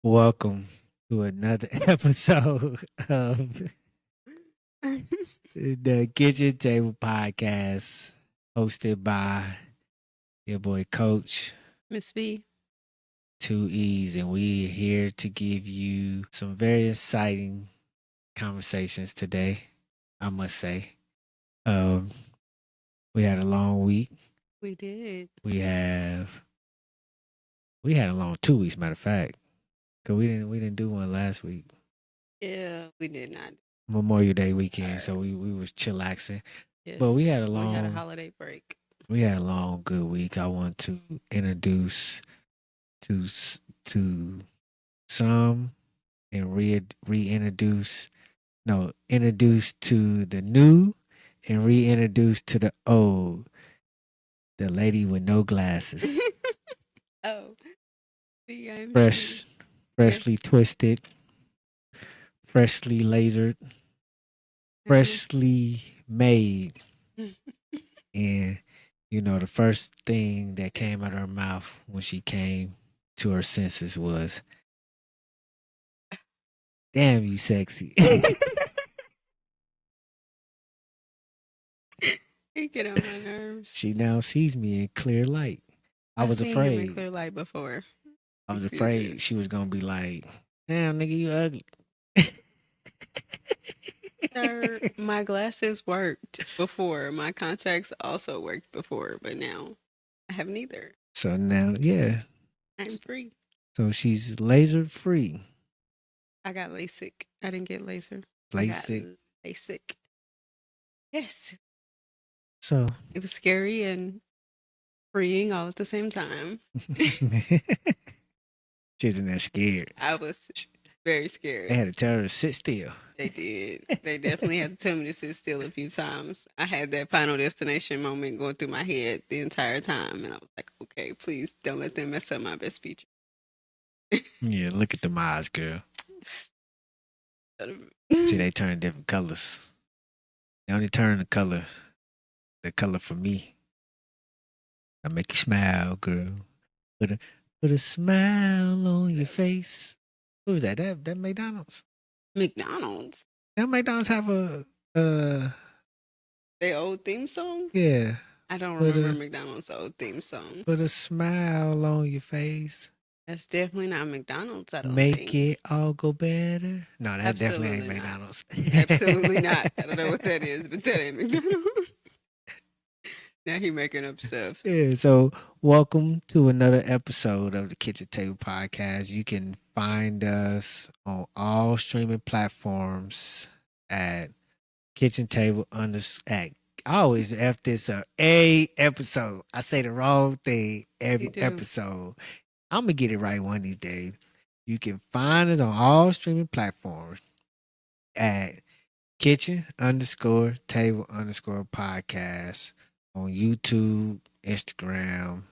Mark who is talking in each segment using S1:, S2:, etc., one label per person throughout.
S1: Welcome to another episode of the Kitchen Table Podcast, hosted by your boy Coach
S2: Miss V.
S1: 2Es, and we're here to give you some very exciting conversations today. I must say, um, we had a long week.
S2: We did.
S1: We have we had a long 2 weeks. Matter of fact, cause we didn't do one last week.
S2: Yeah, we did not.
S1: Memorial Day weekend, so we was chillaxing. But
S2: Yes, we had a
S1: long
S2: holiday break.
S1: we had a long good week. I want to introduce to to some and reintroduce introduce to the new and reintroduce to the old. The lady with no glasses.
S2: Oh, the
S1: Fresh freshly
S2: Yes.
S1: twisted, freshly lasered, freshly made. And the first thing that came out of her mouth when she came to her senses was, "Damn, you sexy."
S2: He get on my nerves.
S1: She now sees me in clear light. I was
S2: seen him in
S1: afraid.
S2: clear light before.
S1: I was
S2: He sees
S1: afraid
S2: it.
S1: she was gonna be like, "Damn, nigga, you ugly."
S2: Sir, my glasses worked before. My contacts also worked before, but now I have neither.
S1: So now, yeah.
S2: I'm free.
S1: So she's laser free.
S2: I got LASIK. I didn't get laser. I got
S1: LASIK.
S2: LASIK. Yes,
S1: So
S2: it was scary and freeing all at the same time.
S1: she's in there scared.
S2: I was very
S1: They
S2: scared.
S1: had to tell her to sit still.
S2: They did. They definitely had to tell me to sit still a few times. I had that final destination moment going through my head the entire time, and I was like, "Okay, please don't let them mess up my best feature."
S1: Yeah, look at the eyes, girl. See, they turn different colors. They only turn the color for me. I make you smile, girl. Put a smile on your face. Who was that? That McDonald's.
S2: McDonald's.
S1: That McDonald's have a
S2: Their old theme song.
S1: yeah.
S2: I don't
S1: Put
S2: remember
S1: a
S2: McDonald's old theme songs.
S1: put a smile on your face.
S2: That's definitely not McDonald's. I don't
S1: Make
S2: think.
S1: it all go better. No, that definitely ain't
S2: Absolutely not.
S1: McDonald's.
S2: Absolutely not. I don't know what that is, but that ain't McDonald's. Now he making up stuff.
S1: Yeah, so welcome to another episode of the Kitchen Table Podcast. You can find us on all streaming platforms at Kitchen Table at I always F this up. A episode. I say the wrong thing every
S2: do.
S1: episode. I'm gonna get it right one of these days. You can find us on all streaming platforms at kitchen_table_podcast on YouTube, Instagram,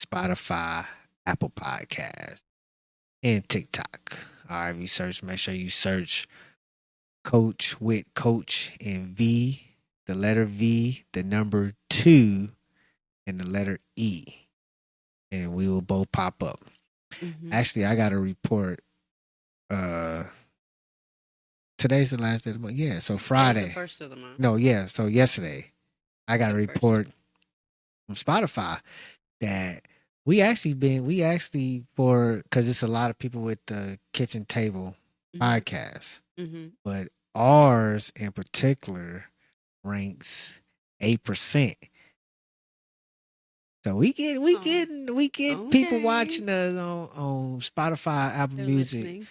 S1: Spotify, Apple Podcasts, and TikTok. All right, make sure you search Coach with Coach and V, the letter V, the number 2, and the letter E. And we will both pop up.
S2: Mhm.
S1: Actually, I got a report. Today's the last day of the month. Yeah, so
S2: That was
S1: Friday.
S2: the first of the month.
S1: No, yeah. So yesterday, I got a
S2: The first.
S1: report from Spotify that we actually for because it's a lot of people with the kitchen table podcast, but ours in particular ranks 8%. So we get people
S2: Okay.
S1: watching us on Spotify, Apple
S2: They're
S1: Music,
S2: listening.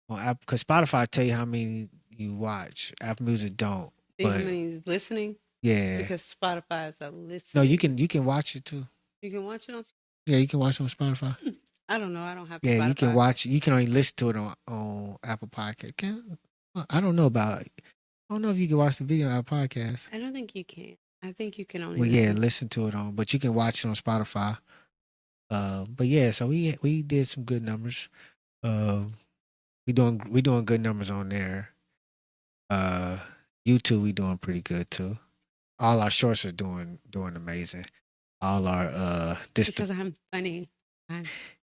S1: on Apple because Spotify tell you how many you watch. Apple Music don't.
S2: See how
S1: But
S2: many listening?
S1: yeah,
S2: Because Spotify is a listening.
S1: no, you can watch it too.
S2: You can watch it on.
S1: Yeah, you can watch it on Spotify.
S2: I don't know. I don't have
S1: Yeah,
S2: Spotify.
S1: you can watch. You can only listen to it on Apple Podcast. I don't know about. I don't know if you can watch the video on Apple Podcast.
S2: I don't think you can. I think you can only.
S1: Well, yeah, listen to it on, but you can watch it on Spotify. But yeah, so we did some good numbers. We doing good numbers on there. YouTube we doing pretty good too. All our shorts are doing amazing. All our
S2: because I'm funny.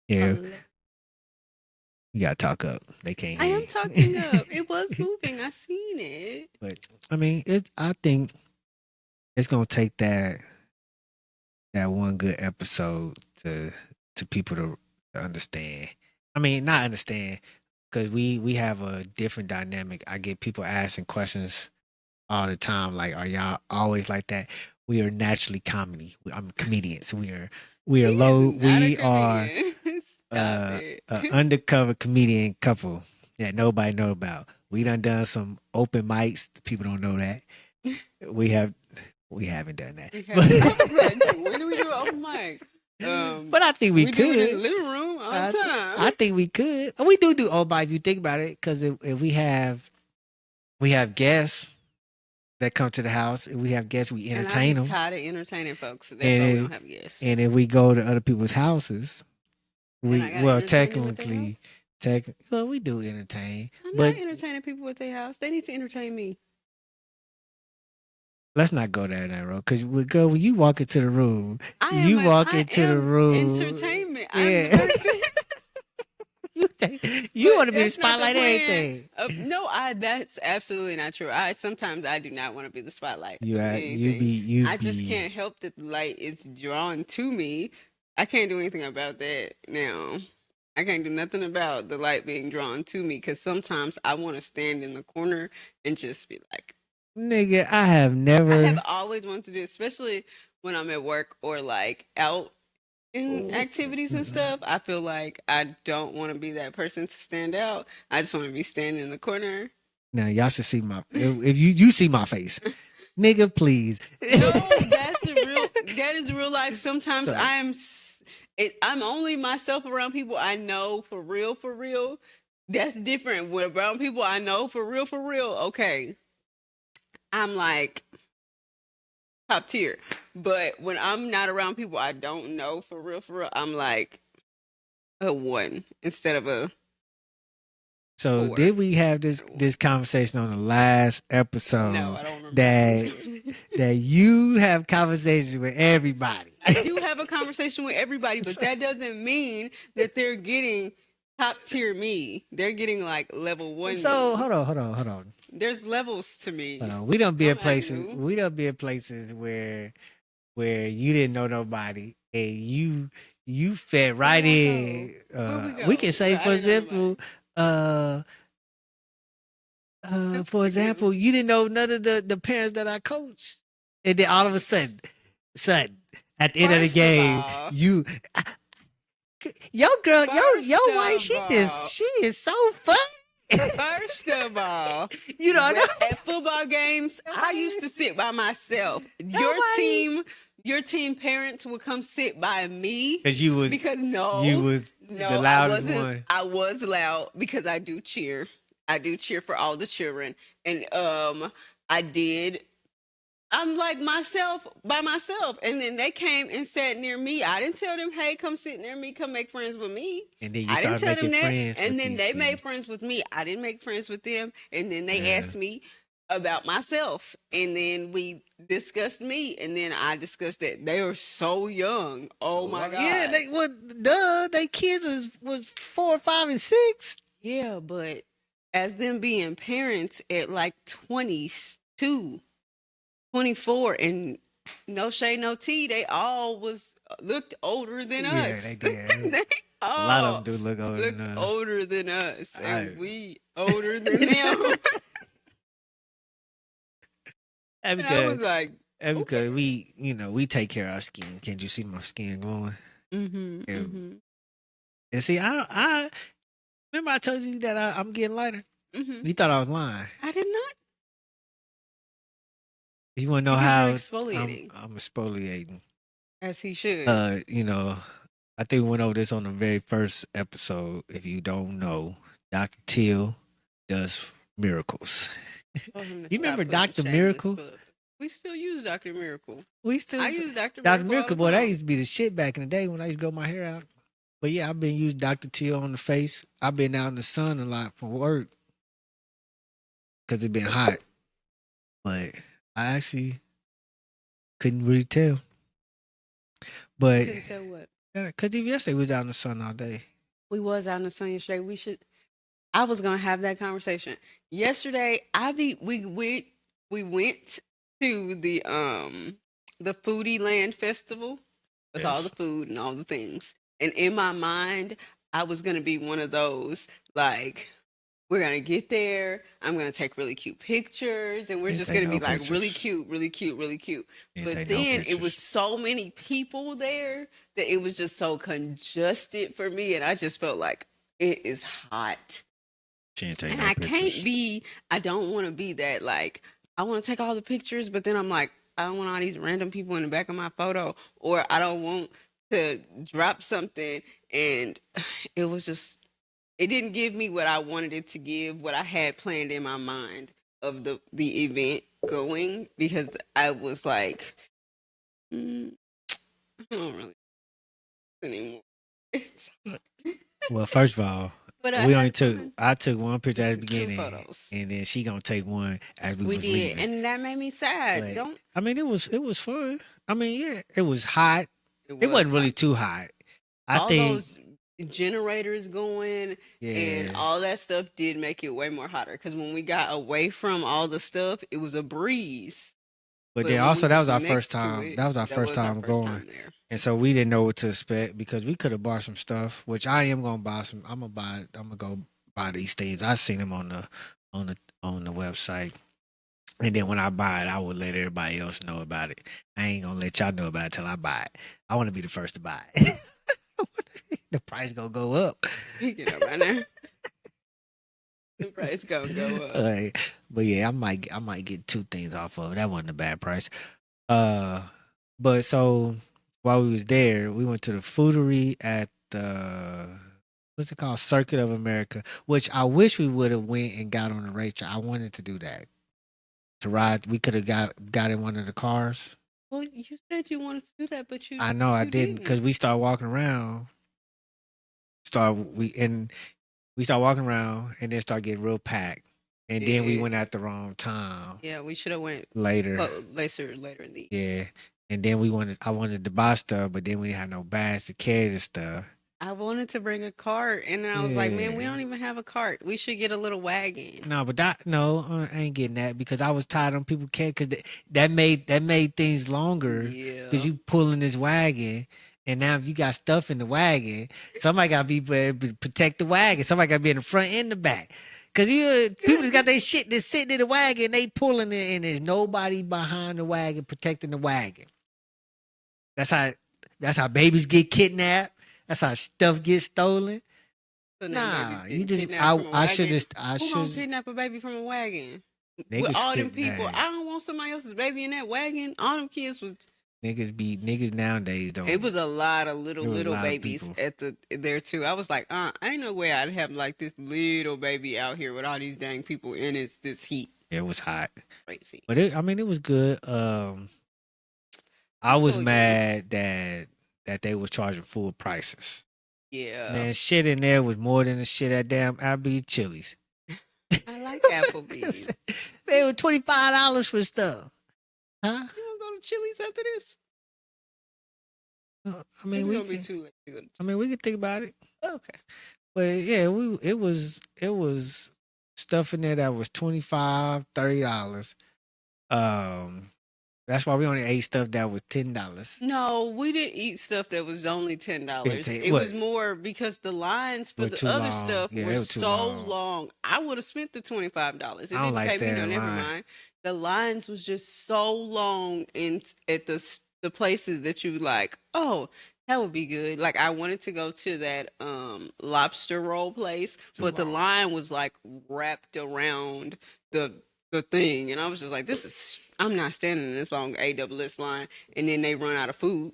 S1: yeah. You gotta talk up. They can't
S2: I
S1: hear
S2: am
S1: you.
S2: talking up. It was moving. I seen it.
S1: But I mean, I think it's gonna take that one good episode to people to understand. I mean, not understand because we have a different dynamic. I get people asking questions all the time, like, "Are y'all always like that?" We are naturally comedy. I'm comedians. We are
S2: He is
S1: low.
S2: not a
S1: We are
S2: comedian. Stop it.
S1: a undercover comedian couple that nobody know about. We done some open mics. People don't know that. We have we haven't done that.
S2: We have. I was like, when do we do open mic?
S1: But I think we
S2: do it in the
S1: could.
S2: living room all the time.
S1: I think we could. We do open mic if you think about it, because if we have guests that come to the house, and we have guests, we
S2: And I
S1: entertain
S2: be
S1: them.
S2: tired of entertaining folks. That's why we don't have guests.
S1: And if we go to other people's houses,
S2: And I gotta entertain them with their house?
S1: well, we do entertain.
S2: I'm
S1: But
S2: not entertaining people at their house. They need to entertain me.
S1: let's not go down that road. Because, girl, when you walk into the room,
S2: I
S1: you
S2: am
S1: walk into the room.
S2: entertainment.
S1: Yeah.
S2: I'm the person.
S1: you want to be the
S2: That's not
S1: spotlight of
S2: plan.
S1: everything.
S2: No, that's absolutely not true. Sometimes I do not want to be the spotlight
S1: You
S2: of anything. I just can't help that the light is drawn to me. I can't do anything about that now. I can't do nothing about the light being drawn to me because sometimes I want to stand in the corner and just be like,
S1: nigga, I have
S2: always wanted to do, especially when I'm at work or like out in activities and stuff. I feel like I don't want to be that person to stand out. I just want to be standing in the corner.
S1: Now y'all should see if you see my face, nigga, please.
S2: No, that is real life. Sometimes I'm only myself around people I know for real, for real. That's different. When around people I know for real, okay. I'm like top tier. But when I'm not around people I don't know for real, I'm like a 1 instead of a
S1: So
S2: 4.
S1: did we have this conversation on the last episode?
S2: No, I don't remember
S1: that you have conversations with everybody.
S2: I do have a conversation with everybody, but that doesn't mean that they're getting top tier me. They're getting like level 1.
S1: So hold on.
S2: There's levels to me.
S1: We don't be in places. We don't be in places where you didn't know nobody and you fit right in. We can say, for example, you didn't know none of the parents that I coached, and then all of a sudden, at the end of the game, your wife, she is so fun.
S2: First of all,
S1: you know,
S2: at football games, I used to sit by myself. Your team parents would come sit by me
S1: because you was the loudest one.
S2: I was loud because I do cheer. I do cheer for all the children, and I'm like myself by myself, and then they came and sat near me. I didn't tell them, "Hey, come sit near me, come make friends with me."
S1: And then you started making friends,
S2: and then they made friends with me. I didn't make friends with them, and then they asked me about myself, and then we discussed me, and then I discussed that they were so young. Oh my god!
S1: Yeah, they kids was 4, 5, and 6.
S2: Yeah, but as them being parents at like 22. 24, and no shade, no tea. They all looked older than us.
S1: Yeah, they did. A lot of them do look
S2: older than us, and we older than them.
S1: And I was like, because we take care of our skin. Can't you see my skin glowing? And see, I remember I told you that I'm getting lighter. You thought I was lying.
S2: I did not.
S1: You want to know how
S2: exfoliating?
S1: I'm exfoliating,
S2: as he should.
S1: I think we went over this on the very first episode. If you don't know, Dr. Till does miracles. You remember Dr. Miracle?
S2: We still use Dr. Miracle.
S1: I
S2: use Dr.
S1: Miracle. Boy, that used to be the shit back in the day when I used to grow my hair out. But yeah, I've been using Dr. Till on the face. I've been out in the sun a lot for work because it's been hot. But I actually couldn't really tell. But
S2: couldn't tell what?
S1: Because yesterday we was out in the sun all day.
S2: We was out in the sun yesterday. I was gonna have that conversation yesterday. We went to the Foodie Land Festival with all the
S1: Yes.
S2: food and all the things. And in my mind, I was gonna be one of those like, we're gonna get there. I'm gonna take really cute pictures, and we're
S1: Didn't
S2: just
S1: take
S2: gonna
S1: no
S2: be like really
S1: pictures.
S2: cute, really cute, really cute.
S1: Didn't
S2: But
S1: take no
S2: then it was
S1: pictures.
S2: so many people there that it was just so congested for me, and I just felt like it is hot,
S1: She didn't take
S2: and
S1: no
S2: I can't
S1: pictures.
S2: be. I don't want to be that like. I want to take all the pictures, but then I'm like, I don't want all these random people in the back of my photo, or I don't want to drop something, and it was just it didn't give me what I wanted it to give, what I had planned in my mind of the event going, because I was like, I don't really anymore. It's
S1: Well, first of all,
S2: but I
S1: we only
S2: had
S1: took
S2: fun.
S1: I took one picture at the
S2: Took two
S1: beginning,
S2: photos.
S1: and then she gonna take one as we
S2: We
S1: was
S2: did,
S1: leaving.
S2: and that made me sad.
S1: But
S2: Don't
S1: I mean, it was fun. I mean, yeah, it was hot.
S2: it
S1: It
S2: was
S1: wasn't really
S2: hot.
S1: too hot. I
S2: All
S1: think,
S2: those generators going and
S1: yeah.
S2: all that stuff did make it way more hotter. Because when we got away from all the stuff, it was a breeze.
S1: But
S2: But
S1: then
S2: when we
S1: also that
S2: was
S1: was our first
S2: next to
S1: time.
S2: it,
S1: That was our
S2: that
S1: first
S2: was our
S1: time
S2: first
S1: going,
S2: time there.
S1: and so we didn't know what to expect because we could have bought some stuff, which I am gonna buy some. I'm gonna buy. I'm gonna go buy these things. I seen them on the website, and then when I buy it, I will let everybody else know about it. I ain't gonna let y'all know about it till I buy it. I want to be the first to buy it. The price gonna go up.
S2: Pick it up right now. The price gonna go up.
S1: But yeah, I might get two things off of it. That wasn't a bad price. Uh, but so while we was there, we went to the Foodie at the what's it called, Circuit of America, which I wish we would have went and got on the racetrack. I wanted to do that to ride. We could have got in one of the cars.
S2: Well, you said you wanted to do that, but
S1: I know I
S2: you
S1: didn't because we started walking around. We start walking around and then start getting real packed, and then we went at the wrong time.
S2: Yeah, we should have went
S1: Later.
S2: later in the.
S1: Yeah. And then I wanted to buy stuff, but then we didn't have no bags to carry the stuff.
S2: I wanted to bring a cart, and then I was like, man, we don't even have a cart. We should get a little wagon.
S1: No, but I ain't getting that because I was tired of people carrying because that made things longer.
S2: Yeah.
S1: Because you pulling this wagon, and now if you got stuff in the wagon, somebody got to be protect the wagon. Somebody got to be in the front and the back. Cause people just got their shit that's sitting in the wagon, they pulling it, and there's nobody behind the wagon protecting the wagon. That's how babies get kidnapped. That's how stuff gets stolen.
S2: So
S1: Nah, you just
S2: I
S1: should
S2: just
S1: I
S2: who gonna
S1: should
S2: kidnap a baby from a wagon?
S1: niggas
S2: With all them
S1: skip
S2: people,
S1: that.
S2: I don't want somebody else's baby in that wagon. All them kids was.
S1: Niggas nowadays don't.
S2: It was a lot of
S1: There was a
S2: little
S1: lot of
S2: babies
S1: people.
S2: there too. I was like, ain't no way I'd have like this little baby out here with all these dang people in this heat.
S1: It was hot,
S2: Crazy.
S1: but it was good. I was mad that they was charging full prices.
S2: Yeah.
S1: Man, shit in there was more than the shit at damn Applebee's Chili's.
S2: I like Applebee's.
S1: They were $25 for stuff. Huh?
S2: You wanna go to Chili's after this?
S1: I mean,
S2: it's gonna be too late to go to
S1: I mean, we could think about it.
S2: Okay.
S1: But yeah, it was stuff in there that was $25, $30. That's why we only ate stuff that was $10.
S2: No, we didn't eat stuff that was only $10. It
S1: What?
S2: was more because the lines for
S1: Were
S2: the
S1: too
S2: other
S1: long.
S2: stuff
S1: Yeah,
S2: were
S1: they were too
S2: so
S1: long.
S2: long. I would have spent the $25. It
S1: I don't
S2: didn't
S1: like
S2: pay me
S1: standing
S2: no
S1: in
S2: never
S1: line.
S2: mind. The lines was just so long at the places that you like, oh, that would be good. Like I wanted to go to that lobster roll place, but the line was like wrapped around the thing, and I was just like, I'm not standing in this long AWS line, and then they run out of food.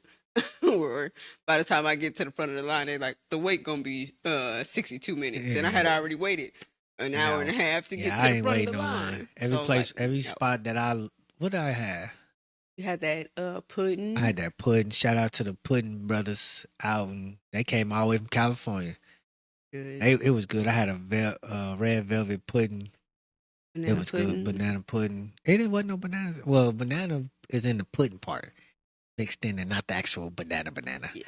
S2: Or by the time I get to the front of the line, they like the wait gonna be 62 minutes, and I had already waited an hour and a half to get to the front of the line.
S1: Every spot that what did I have?
S2: You had that pudding.
S1: I had that pudding. Shout out to the Pudding Brothers out, and they came all the way from California.
S2: Good.
S1: It was good. I had a red velvet pudding.
S2: Banana
S1: it was
S2: pudding.
S1: good. Banana pudding. It wasn't no banana. Well, banana is in the pudding part, mixed in, and not the actual banana.
S2: Yeah.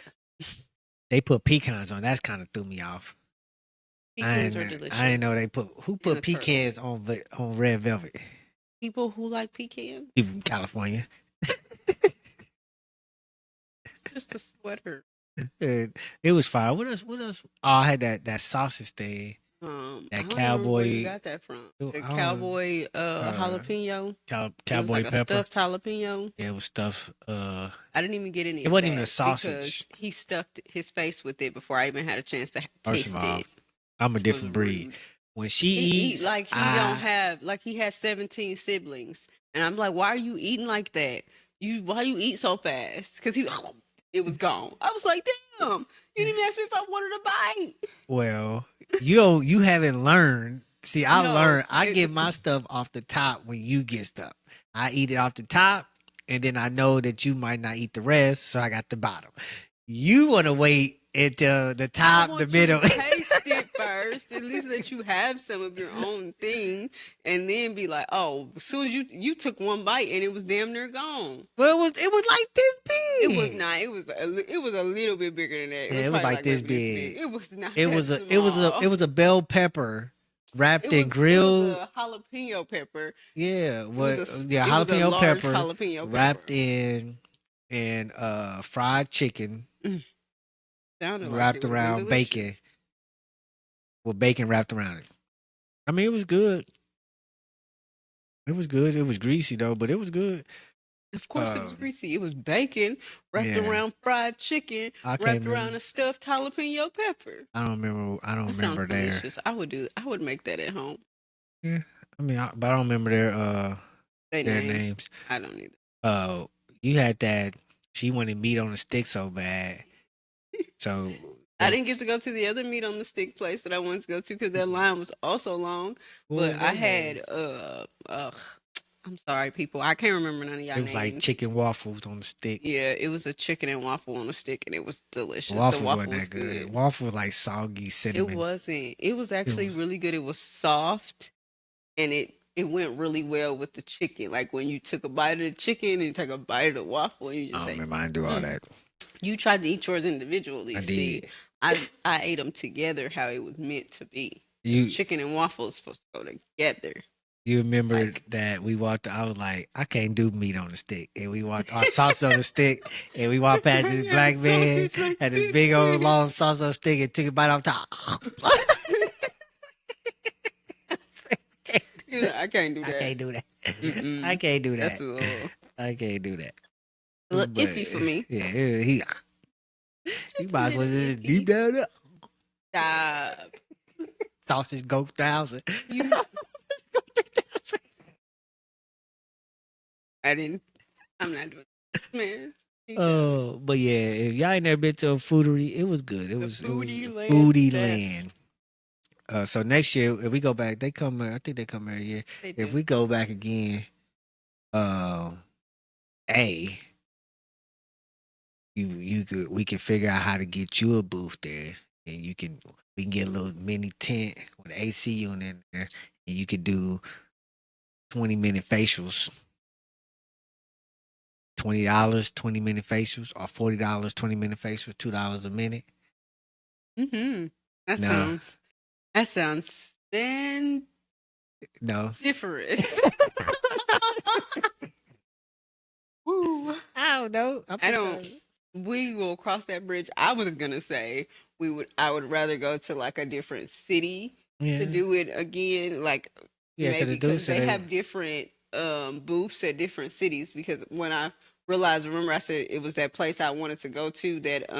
S1: They put pecans on. That's kind of threw me off.
S2: Pecans are delicious.
S1: I didn't know they who
S2: And
S1: put
S2: a turtle.
S1: pecans on red velvet.
S2: People who like pecans.
S1: People from California.
S2: Just a sweater.
S1: It was fire. What else? What else? Oh, I had that sausage thing.
S2: I
S1: That
S2: don't remember where you
S1: cowboy.
S2: got that from.
S1: I
S2: The
S1: don't
S2: cowboy
S1: uh,
S2: jalapeno. It was
S1: cowboy
S2: like a
S1: pepper.
S2: stuffed jalapeno.
S1: Yeah, it was stuff.
S2: I didn't even get any
S1: It
S2: of
S1: wasn't even a
S2: that because
S1: sausage.
S2: he stuffed his face with it before I even had a chance to
S1: First of
S2: taste
S1: all,
S2: it.
S1: I'm a
S2: Which was
S1: different breed.
S2: rude.
S1: When she
S2: He eat
S1: eats,
S2: like he don't have like he has 17 siblings, and I'm like, why are you eating like that? Why you eat so fast? Because it was gone. I was like, damn, you didn't even ask me if I wanted a bite.
S1: Well, you haven't learned. See, I
S2: No,
S1: learned. I get my stuff off the top when you get stuff. I eat it off the top, and then I know that you might not eat the rest, so I got the bottom. You want to wait until the
S2: I
S1: top, the
S2: want you
S1: middle.
S2: to taste it first, at least that you have some of your own thing, and then be like, oh, as soon as you took one bite and it was damn near gone.
S1: Well, it was like this big.
S2: It was not. It was a little bit bigger than that. It
S1: Yeah,
S2: was
S1: it was
S2: probably
S1: like
S2: like
S1: this
S2: maybe this big.
S1: big.
S2: It was not
S1: It
S2: that
S1: was a it was a
S2: small.
S1: it was a bell pepper wrapped in
S2: It was
S1: grilled.
S2: a jalapeno pepper.
S1: Yeah, what? Yeah,
S2: It was a
S1: jalapeno
S2: large
S1: pepper
S2: jalapeno
S1: wrapped
S2: pepper.
S1: in fried chicken
S2: Sounded like it
S1: wrapped
S2: would have been
S1: around bacon
S2: delicious.
S1: with bacon wrapped around it. I mean, it was good. It was good. It was greasy though, but it was good.
S2: Of course, it was greasy. It was bacon wrapped
S1: Yeah,
S2: around fried chicken,
S1: I can't
S2: wrapped around
S1: remember.
S2: a stuffed jalapeno pepper.
S1: I don't remember. I don't
S2: That sounds
S1: remember their.
S2: delicious. I would make that at home.
S1: Yeah, I mean, but I don't remember
S2: They
S1: their
S2: name.
S1: names.
S2: I don't either.
S1: You had that. She wanted meat on the stick so bad. So
S2: I didn't get to go to the other meat on the stick place that I wanted to go to because that line was also long.
S1: what
S2: But
S1: was
S2: I
S1: their
S2: had
S1: name?
S2: I'm sorry, people. I can't remember none of y'all
S1: It was like
S2: names.
S1: chicken waffles on the stick.
S2: Yeah, it was a chicken and waffle on a stick, and it was delicious. The
S1: Waffles
S2: waffle
S1: wasn't
S2: was
S1: that good.
S2: good.
S1: Waffle was like soggy
S2: It
S1: cinnamon.
S2: wasn't. It was actually
S1: was-
S2: really good. It was soft, and it went really well with the chicken. Like when you took a bite of the chicken and you take a bite of the waffle, and you
S1: I
S2: just
S1: don't
S2: say,
S1: remember. I didn't do all that.
S2: you tried to eat yours individually.
S1: I
S2: See,
S1: did.
S2: I ate them together how it was meant to be.
S1: You
S2: Chicken and waffles supposed to go together.
S1: you remember
S2: Like,
S1: that we walked? I was like, I can't do meat on the stick, and we walked our sauce on the stick, and we walked past this
S2: Yeah,
S1: black
S2: the
S1: man
S2: sausage like
S1: had this
S2: this
S1: big old
S2: big.
S1: long sauce on the stick and took a bite off top.
S2: I can't do
S1: I
S2: that.
S1: can't do that.
S2: Mm-mm.
S1: I can't do
S2: That's
S1: that.
S2: a little,
S1: I can't do that.
S2: a little
S1: But,
S2: iffy for me.
S1: Yeah, he
S2: Just a
S1: might as well
S2: little
S1: just
S2: iffy.
S1: deep down there.
S2: Stop.
S1: Sausage go 1,000.
S2: You, I'm not doing it. Man.
S1: Oh, but yeah, if y'all ain't never been to a foodie, it was good. It was
S2: Foodie land
S1: foodie
S2: best.
S1: land. So next year, if we go back, they come. I think they come every year.
S2: They
S1: If
S2: do.
S1: we go back again, a we can figure out how to get you a booth there, and we can get a little mini tent with an AC unit in there, and you could do 20-minute facials. $20, 20-minute facials, or $40, 20-minute facials, $2 a minute.
S2: Mm-hmm. That
S1: No.
S2: sounds then
S1: No.
S2: different. Woo.
S1: I don't know.
S2: I don't. We will cross that bridge. I was gonna say I would rather go to like a different city to do it again. Like maybe because they have different booths at different cities. Because when I realized, remember I said it was that place I wanted to go to that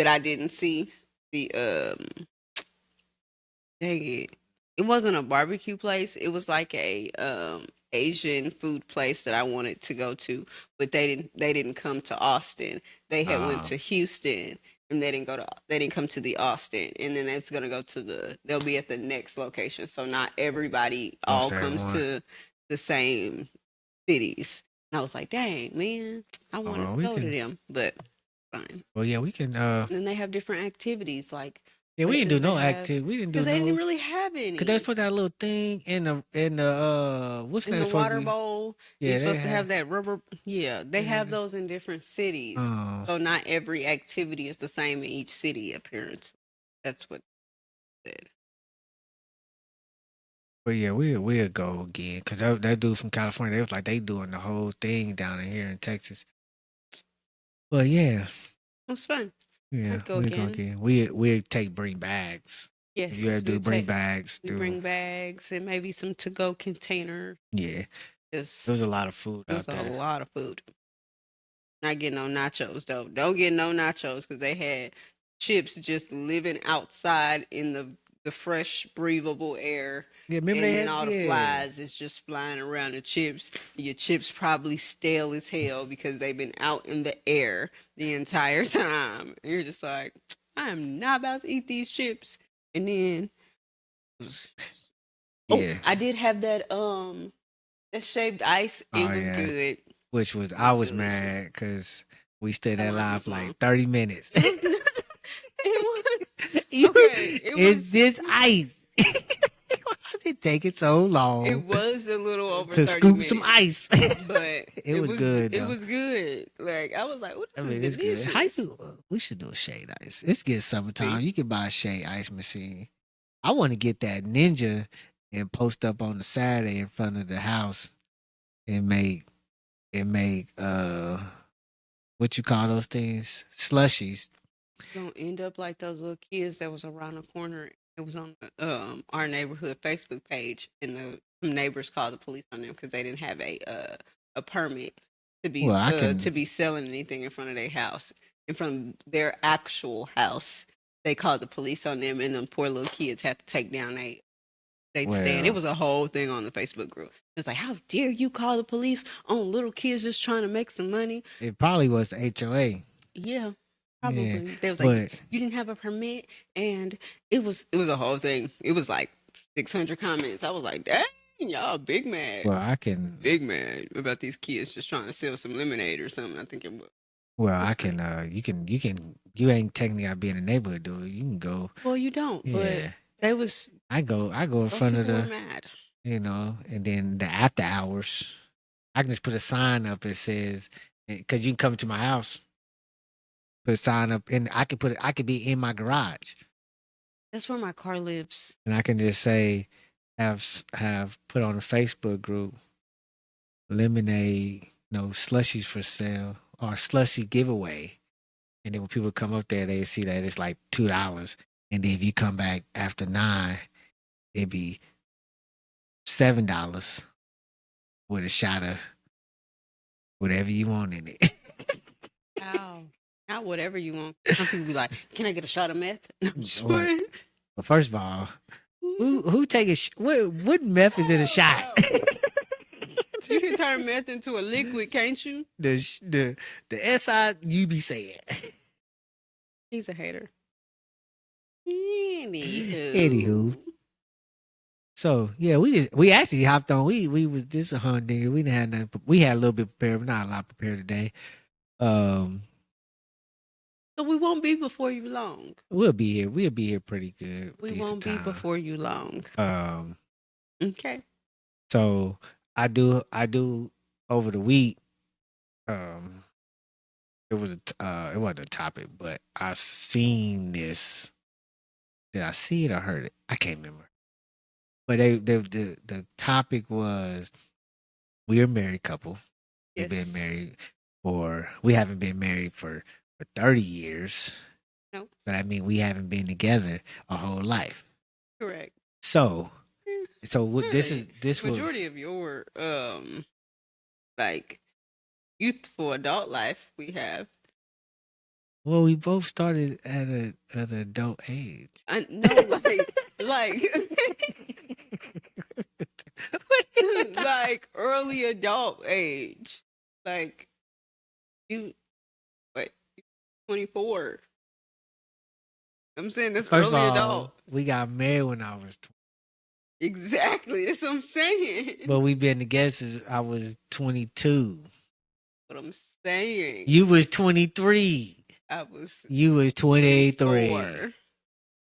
S2: I didn't see the dang it. It wasn't a barbecue place. It was like a Asian food place that I wanted to go to, but they didn't come to Austin. They had went to Houston and they didn't come to the Austin, and then it's gonna go to they'll be at the next location. So not everybody all comes to the same cities. And I was like, dang man, I wanted to go to them, but fine.
S1: Well, yeah, we can.
S2: And then they have different activities like.
S1: Yeah, we didn't do
S2: places
S1: no
S2: they have-
S1: activity. We didn't do
S2: Because they
S1: no.
S2: didn't really have any.
S1: Because they put that little thing in the what's
S2: in
S1: that
S2: the
S1: supposed
S2: water
S1: to be?
S2: bowl.
S1: Yeah,
S2: You're
S1: they
S2: supposed to have that rubber. Yeah, they have
S1: Yeah.
S2: those in different cities.
S1: Oh.
S2: So not every activity is the same in each city appearance. That's what
S1: But yeah, we'll go again because that dude from California, they was like they doing the whole thing down in here in Texas. But yeah,
S2: It was fun.
S1: yeah,
S2: I'd go
S1: we'll go
S2: again.
S1: again. We bring bags. If you
S2: Yes,
S1: ever do bring bags,
S2: we
S1: do
S2: bring bags and maybe some to go container.
S1: yeah.
S2: Just
S1: There was a lot of food
S2: it was
S1: out
S2: a
S1: there.
S2: lot of food. Not getting no nachos though. Don't get no nachos because they had chips just living outside in the fresh, breathable air.
S1: Yeah, remember
S2: And
S1: they
S2: then
S1: had
S2: all the
S1: yeah.
S2: flies is just flying around the chips. Your chips probably stale as hell because they've been out in the air the entire time. And you're just like, I am not about to eat these chips. And then oh,
S1: Yeah.
S2: I did have that shaved ice. It
S1: Oh
S2: was
S1: yeah.
S2: good.
S1: Which was
S2: It was
S1: I was
S2: delicious.
S1: mad because we stayed
S2: That
S1: that
S2: line
S1: line
S2: was
S1: for
S2: long.
S1: like 30 minutes.
S2: It was not, it was
S1: You
S2: okay. It
S1: is
S2: was
S1: this ice? Why is it taking so long
S2: it was a little over
S1: to
S2: 30
S1: scoop some
S2: minutes.
S1: ice?
S2: But
S1: It was good
S2: it
S1: though.
S2: was good. Like I was like, oh,
S1: I
S2: this is
S1: mean, it's good. How
S2: delicious.
S1: you? We should do a shade ice. It's get summertime.
S2: See?
S1: You can buy a shade ice machine. I want to get that Ninja and post up on the Saturday in front of the house and make what you call those things slushies.
S2: Gonna end up like those little kids that was around the corner. It was on our neighborhood Facebook page, and the some neighbors called the police on them because they didn't have a permit
S1: Well, I
S2: to
S1: can.
S2: be selling anything in front of their house, in front of their actual house. They called the police on them, and them poor little kids had to take down they stand. It
S1: Well,
S2: was a whole thing on the Facebook group. It was like, how dare you call the police on little kids just trying to make some money?
S1: it probably was the HOA.
S2: Yeah,
S1: Yeah,
S2: probably. They was like,
S1: but
S2: you didn't have a permit, and it was a whole thing. It was like 600 comments. I was like, dang, y'all
S1: well, I can.
S2: big mad about these kids just trying to sell some lemonade or something. I think it was.
S1: Well,
S2: It was
S1: I
S2: funny.
S1: can. You can. You ain't technically gotta be in the neighborhood, do it. You can go.
S2: Well, you don't, but
S1: Yeah,
S2: they was
S1: I go. I go in
S2: those
S1: front of
S2: people were
S1: the.
S2: mad.
S1: And then the after hours, I can just put a sign up that says, because you can come to my house, put a sign up, and I can put it. I could be in my garage,
S2: That's where my car lives.
S1: and I can just say, have put on a Facebook group, lemonade, slushies for sale or slushy giveaway, and then when people come up there, they see that it's like $2, and then if you come back after 9, it'd be $7 with a shot of whatever you want in it.
S2: Wow. Not whatever you want. Some people be like, "Can I get a shot of meth?" No, I'm just
S1: What?
S2: playing.
S1: Well, first of all, who take what meth is in a shot?
S2: You can turn meth into a liquid, can't you?
S1: the SI you be saying.
S2: He's a hater. Anywho.
S1: Anywho. So yeah, we actually hopped on. We was this a hunting. We didn't have nothing. We had a little bit prepared, but not a lot prepared today.
S2: So we won't be before you long.
S1: We'll be here. We'll be here pretty good.
S2: We
S1: Decent
S2: won't be
S1: time.
S2: before you long. Okay.
S1: So I do over the week. It wasn't a topic, but I seen this. Did I see it or heard it? I can't remember. But the topic was we're a married couple. We've been
S2: Yes.
S1: married we haven't been married for 30 years.
S2: No.
S1: But I mean we haven't been together our whole life.
S2: Correct.
S1: So what this
S2: Really,
S1: is this was
S2: majority of your like youthful adult life we have.
S1: well, we both started at an adult age.
S2: I know, like like early adult age. Like you wait, 24. I'm saying that's
S1: First of
S2: early
S1: all,
S2: adult.
S1: we got married when I was 20.
S2: Exactly. That's what I'm saying.
S1: But we've been together since I was 22.
S2: What I'm saying.
S1: You was 23. You was 23.
S2: 24.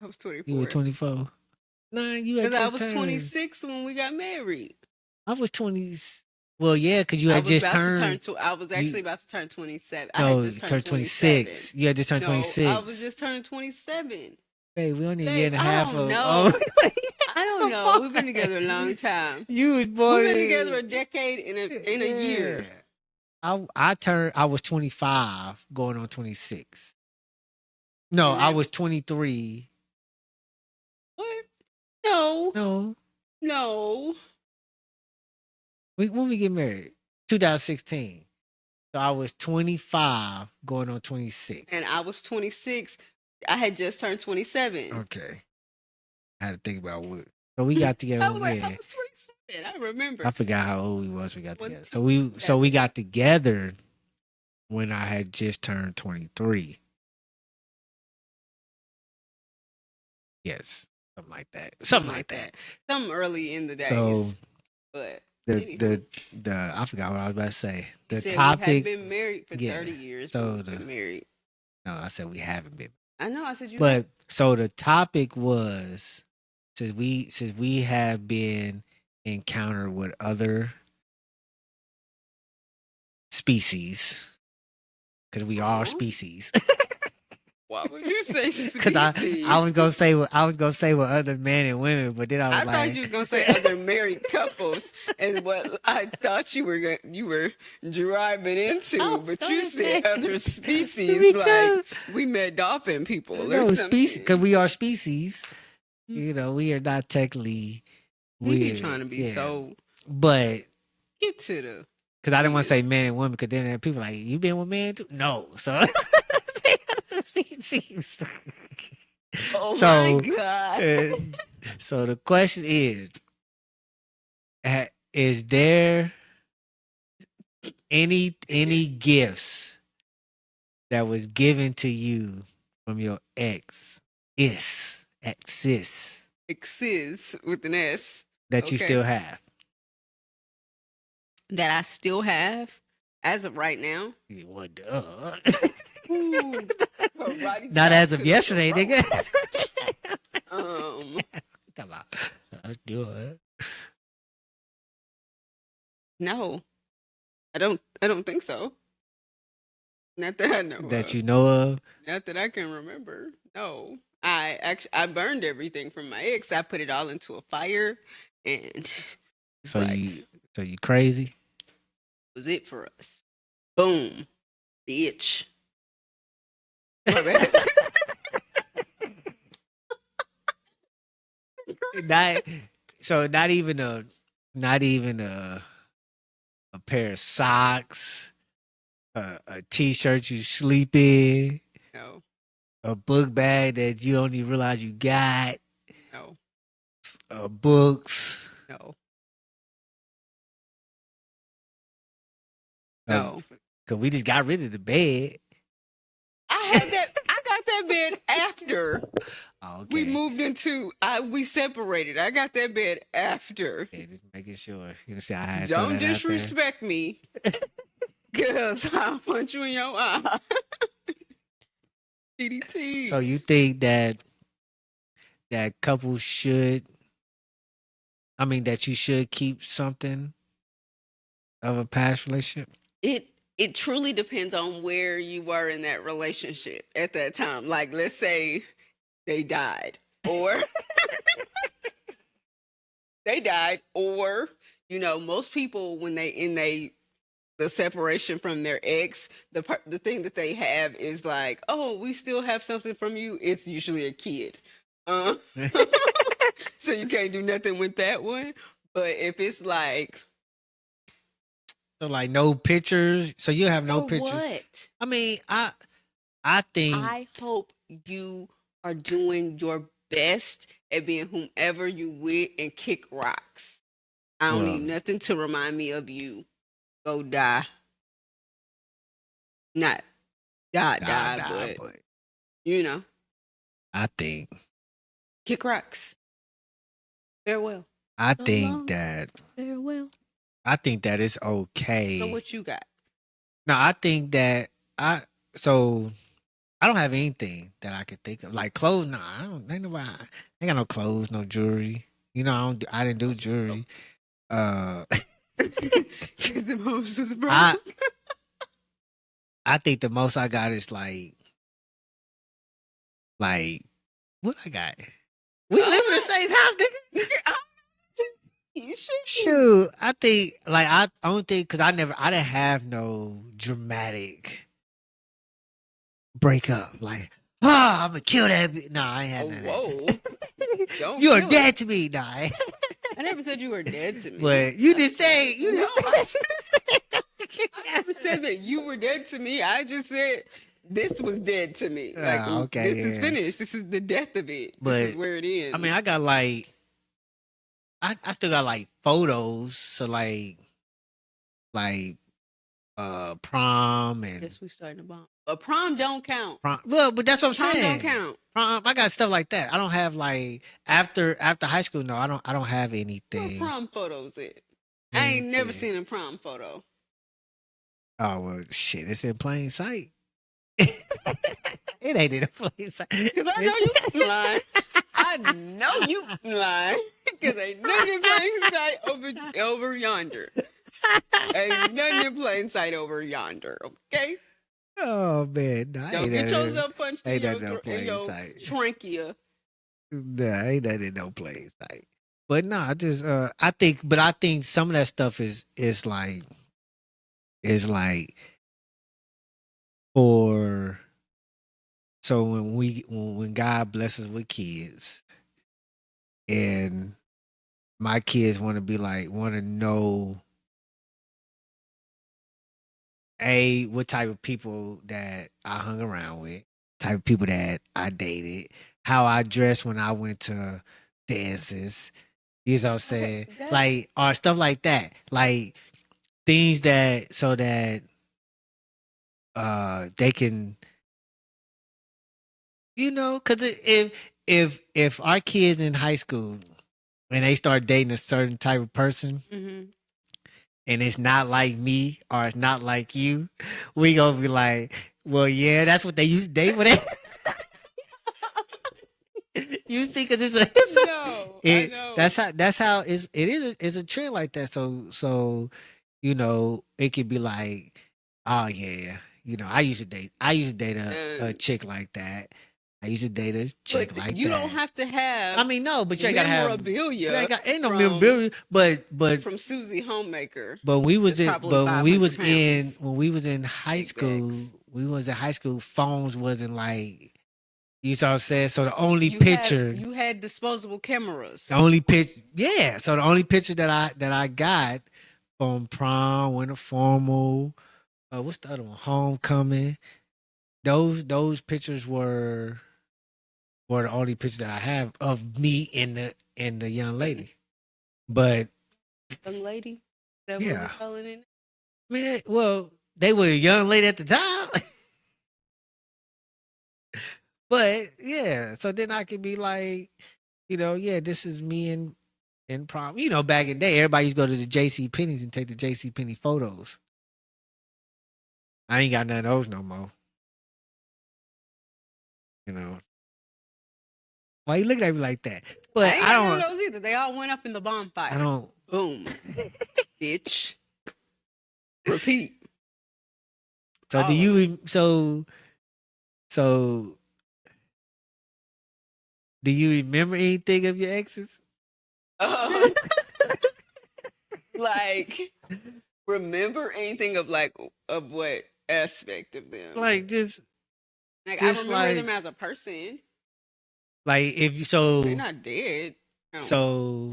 S2: I was 24.
S1: You were 24. Nah, you had
S2: Because I
S1: just
S2: was
S1: turned.
S2: 26 when we got married.
S1: I was 20. Well, yeah, because you had just turned.
S2: I was actually about to turn 27.
S1: No,
S2: I had
S1: you
S2: just
S1: turned
S2: turned
S1: 26. You had just turned 26.
S2: I was just turning 27.
S1: Babe, we only a year
S2: Babe,
S1: and a
S2: I
S1: half
S2: don't
S1: of.
S2: know. I don't know. We've been together a long time.
S1: You was born.
S2: We've been together a decade in a year.
S1: I was 25 going on 26. No,
S2: And
S1: I
S2: then
S1: was 23.
S2: what? No,
S1: No,
S2: no.
S1: when we get married? 2016. So I was 25 going on 26.
S2: And I was 26. I had just turned 27.
S1: Okay. I had to think about what. So we got together.
S2: I was like, I
S1: Yeah.
S2: was 27. I remember.
S1: I forgot how old we was. We got together.
S2: 27.
S1: So we got together when I had just turned 23. Yes, something like that. Something like that.
S2: Something early in the days.
S1: So
S2: but
S1: the I forgot what I was about to say. The
S2: said
S1: topic.
S2: we had been married for
S1: yeah,
S2: 30 years.
S1: so
S2: We've been married.
S1: No, I said we haven't been.
S2: I know. I said you.
S1: But so the topic was since we have been encountered with other species because we are species.
S2: Why would you say species?
S1: Because I was gonna say what other men and women, but then I was
S2: thought you was gonna say other married couples, and what I thought you were driving into, but you said other species, like we met dolphin people.
S1: No species, because we are species. You know, we are not technically.
S2: We trying to be so,
S1: but
S2: get to the.
S1: Because I didn't want to say men and women, because then people like, you been with men too? No, so species.
S2: Oh my God.
S1: So the question is there any gifts that was given to you from your exes
S2: with an S
S1: that you still have?
S2: That I still have as of right now?
S1: Well,
S2: Ooh,
S1: not as of yesterday, nigga. Come on. Let's do it.
S2: No. I don't think so. Not that I know
S1: that
S2: of.
S1: you know of.
S2: Not that I can remember. No. I burned everything from my ex. I put it all into a fire, and
S1: so you crazy?
S2: Was it for us? Boom, bitch.
S1: Not even a pair of socks, a t-shirt you sleep in.
S2: No.
S1: A book bag that you don't even realize you got.
S2: No.
S1: Books.
S2: No. No.
S1: Because we just got rid of the bed.
S2: I got that bed after we moved we separated. I got that bed after.
S1: Okay, just making sure. You see, I had
S2: don't disrespect me. Because I'll punch you in your eye. DDT.
S1: So you think that couples that you should keep something of a past relationship?
S2: It truly depends on where you were in that relationship at that time. Like, let's say they died, or most people when they the separation from their ex, the thing that they have is like, oh, we still have something from you. It's usually a kid, so you can't do nothing with that one. But if it's like.
S1: So like no pictures. So you have no pictures.
S2: What?
S1: I mean, I think.
S2: I hope you are doing your best at being whomever you with and kick rocks. I don't need nothing to remind me of you. Go die. Not die, but you know.
S1: I think.
S2: Kick rocks. Farewell.
S1: I think that.
S2: Farewell.
S1: I think that it's okay.
S2: So what you got?
S1: No, I think that I don't have anything that I could think of. Like clothes, no, I ain't got no clothes, no jewelry. You know, I didn't do jewelry.
S2: The most was broke.
S1: I think the most I got is like What I got? We live in the same house, nigga.
S2: You should.
S1: Shoot, I think like I don't think because I didn't have no dramatic breakup. Like, I'm gonna kill that. Nah, I ain't had none of
S2: Whoa.
S1: that. You are dead to me, nah.
S2: I never said you were dead to me.
S1: But you did say you
S2: No,
S1: did
S2: I never said that you were dead to me. I just said this was dead to me. Like,
S1: okay,
S2: this is finished. This is the death of it. This is where it ends.
S1: I mean, I got like, I still got like photos. So like prom and.
S2: Guess we starting a bomb. A prom don't count.
S1: Well, but that's what I'm
S2: Prom
S1: saying.
S2: don't count.
S1: Prom, I got stuff like that. I don't have like after high school. No, I don't have anything.
S2: Where prom photos at? I ain't never seen a prom photo.
S1: Oh well, shit! It's in plain sight. It ain't in plain sight.
S2: Cause I know you lying. I know you lying. Cause ain't nothing in plain sight over yonder. Ain't nothing in plain sight over yonder. Okay.
S1: Oh man, nah,
S2: don't get yourself punched in your trachea.
S1: Nah, ain't that in no plain sight. But no, I just I think some of that stuff is like for so when God blesses with kids and my kids want to know what type of people that I hung around with, type of people that I dated, how I dressed when I went to dances, you know what I'm saying? Like, or stuff like that. Like things that so that they can, because if our kids in high school and they start dating a certain type of person, and it's not like me or it's not like you, we gonna be like, well, yeah, that's what they used to date with it. You see, because I know. That's how it is a trend like that. So it could be like, oh yeah, I used to date a chick like that. I used to date a chick like that.
S2: You don't have to have.
S1: I mean, no, but you ain't gotta have
S2: memorabilia.
S1: Ain't no memorabilia, but
S2: from Susie Homemaker.
S1: But when we was in high school, phones wasn't like, you know what I'm saying? So the only picture
S2: you had disposable cameras.
S1: The only picture, yeah. So the only picture that I got from prom, winter formal, what's the other one? Homecoming. Those pictures were the only picture that I have of me and the young lady. But
S2: young lady? That
S1: yeah.
S2: What we're calling it?
S1: I mean, well, they were a young lady at the time. But yeah, so then I could be like, yeah, this is me in prom. Back in the day, everybody used to go to the JC Penney's and take the JC Penney photos. I ain't got none of those no more. Why you looking at me like that? But
S2: I don't know those either. They all went up in the bonfire.
S1: I don't.
S2: Boom, bitch. Repeat.
S1: So do you? So do you remember anything of your exes?
S2: Like, remember anything of what aspect of them?
S1: Like just
S2: I remember them as a person.
S1: Like
S2: they're not dead.
S1: So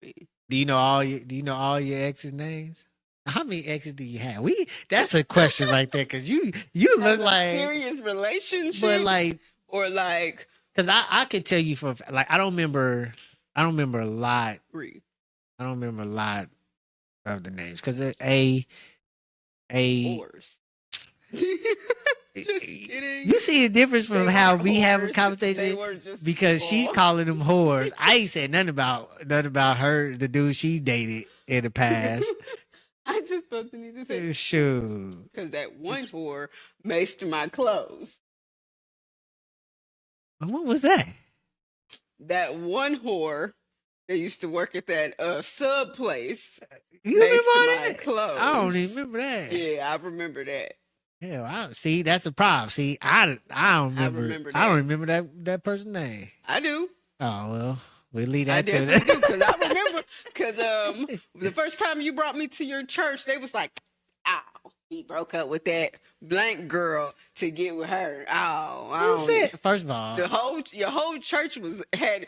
S1: do you know all your exes' names? How many exes do you have? That's a question right there, because you look like
S2: serious relationships,
S1: but
S2: or like,
S1: because I could tell you for I don't remember a lot. I don't remember a lot of the names because
S2: whores. Just kidding.
S1: You see the difference from how we have a conversation because she's calling them whores. I ain't said nothing about her, the dude she dated in the past.
S2: I just felt the need to say
S1: sure,
S2: because that one whore maced my clothes.
S1: What was that?
S2: That one whore that used to work at that sub place.
S1: You remember
S2: my clothes.
S1: I don't even remember that.
S2: Yeah, I remember that.
S1: Hell, I see. That's the problem. See, I don't
S2: I
S1: remember.
S2: remember
S1: I don't
S2: that.
S1: remember that person's name.
S2: I do.
S1: Oh well, we leave
S2: I
S1: that to
S2: definitely do, because I
S1: the.
S2: remember, because the first time you brought me to your church, they was like, "Oh, he broke up with that blank girl to get with her." Oh, I
S1: Who
S2: don't.
S1: said? First of all,
S2: Your whole church was had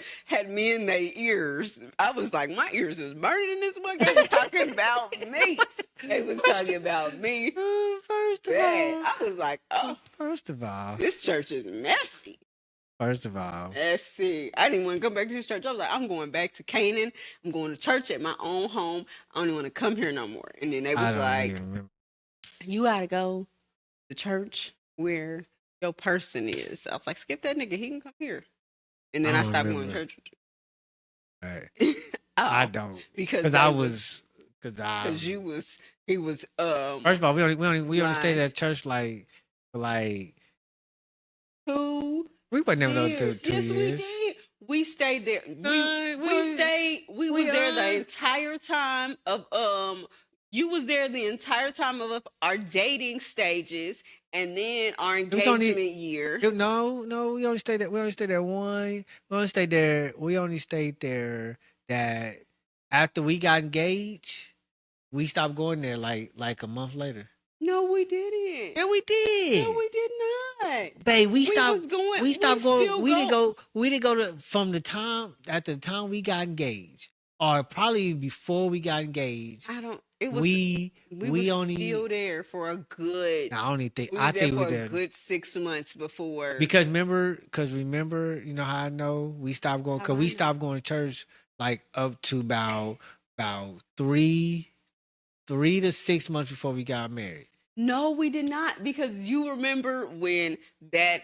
S2: me in their ears. I was like, my ears is burning this month. They was talking about me. They was
S1: first,
S2: talking about me.
S1: first of
S2: Bad.
S1: all,
S2: I was like, oh,
S1: first of all,
S2: this church is messy.
S1: first of all,
S2: Let's see. I didn't want to come back to this church. I was like, I'm going back to Canaan. I'm going to church at my own home. I don't even want to come here no more. And then they
S1: I
S2: was
S1: don't
S2: like,
S1: even remember.
S2: you gotta go to church where your person is. I was like, skip that nigga. He can come here. And then
S1: I
S2: I
S1: don't
S2: stopped going to
S1: remember.
S2: church with
S1: Right.
S2: you.
S1: I
S2: Oh,
S1: don't
S2: because
S1: I
S2: they
S1: was because
S2: you was he was
S1: first of all we only stayed
S2: blind.
S1: at church like for like
S2: 2
S1: we wasn't never know
S2: years.
S1: 2 years.
S2: We did. We stayed there. We
S1: only,
S2: stayed. We was
S1: we
S2: there the entire time of You was there the entire time of our dating stages, and then our
S1: it was only
S2: engagement year.
S1: no we only stayed there one we only stayed there we only stayed there that after we got engaged we stopped going there like a month later.
S2: No, we didn't.
S1: Yeah, we did.
S2: No, we did not.
S1: Babe, we
S2: was going.
S1: we stopped going.
S2: still
S1: We didn't go to from the time at the time we got engaged, or probably before we got engaged.
S2: I don't. It was.
S1: We
S2: We
S1: only
S2: still there for a good.
S1: I only think
S2: We
S1: I
S2: was there
S1: think we
S2: for
S1: was
S2: a
S1: there
S2: good 6 months before.
S1: because remember you know how I know we stopped going
S2: How
S1: because
S2: I
S1: we
S2: know?
S1: stopped going to church like up to about 3 to 6 months before we got married.
S2: No, we did not, because you remember when that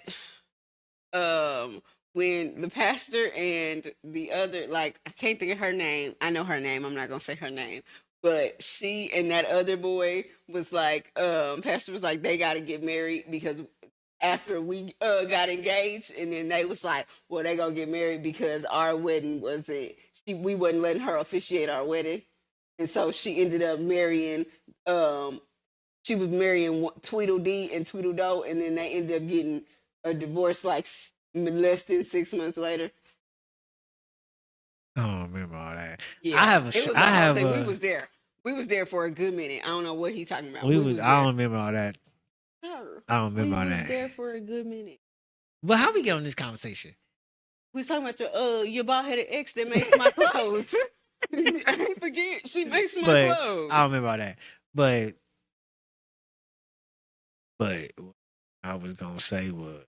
S2: when the pastor and the other, like, I can't think of her name. I know her name. I'm not gonna say her name. But she and that other boy was like, pastor was like, they gotta get married because after we got engaged, and then they was like, well, they gonna get married because our wedding wasn't we wasn't letting her officiate our wedding. And so she ended up marrying she was marrying Tweedledee and Tweedledo, and then they ended up getting a divorce like less than 6 months later.
S1: I don't remember all that.
S2: Yeah,
S1: I have a.
S2: it was
S1: I
S2: a whole
S1: have
S2: thing.
S1: a.
S2: We was there. We was there for a good minute. I don't know what he's talking about.
S1: We was. I
S2: there.
S1: don't remember all that.
S2: Sure.
S1: I don't remember all
S2: We was
S1: that.
S2: there for a good minute.
S1: But how we get on this conversation?
S2: We was talking about your bald headed ex that makes my clothes. I ain't forget, she makes my clothes.
S1: I don't remember all that. But what I was gonna say was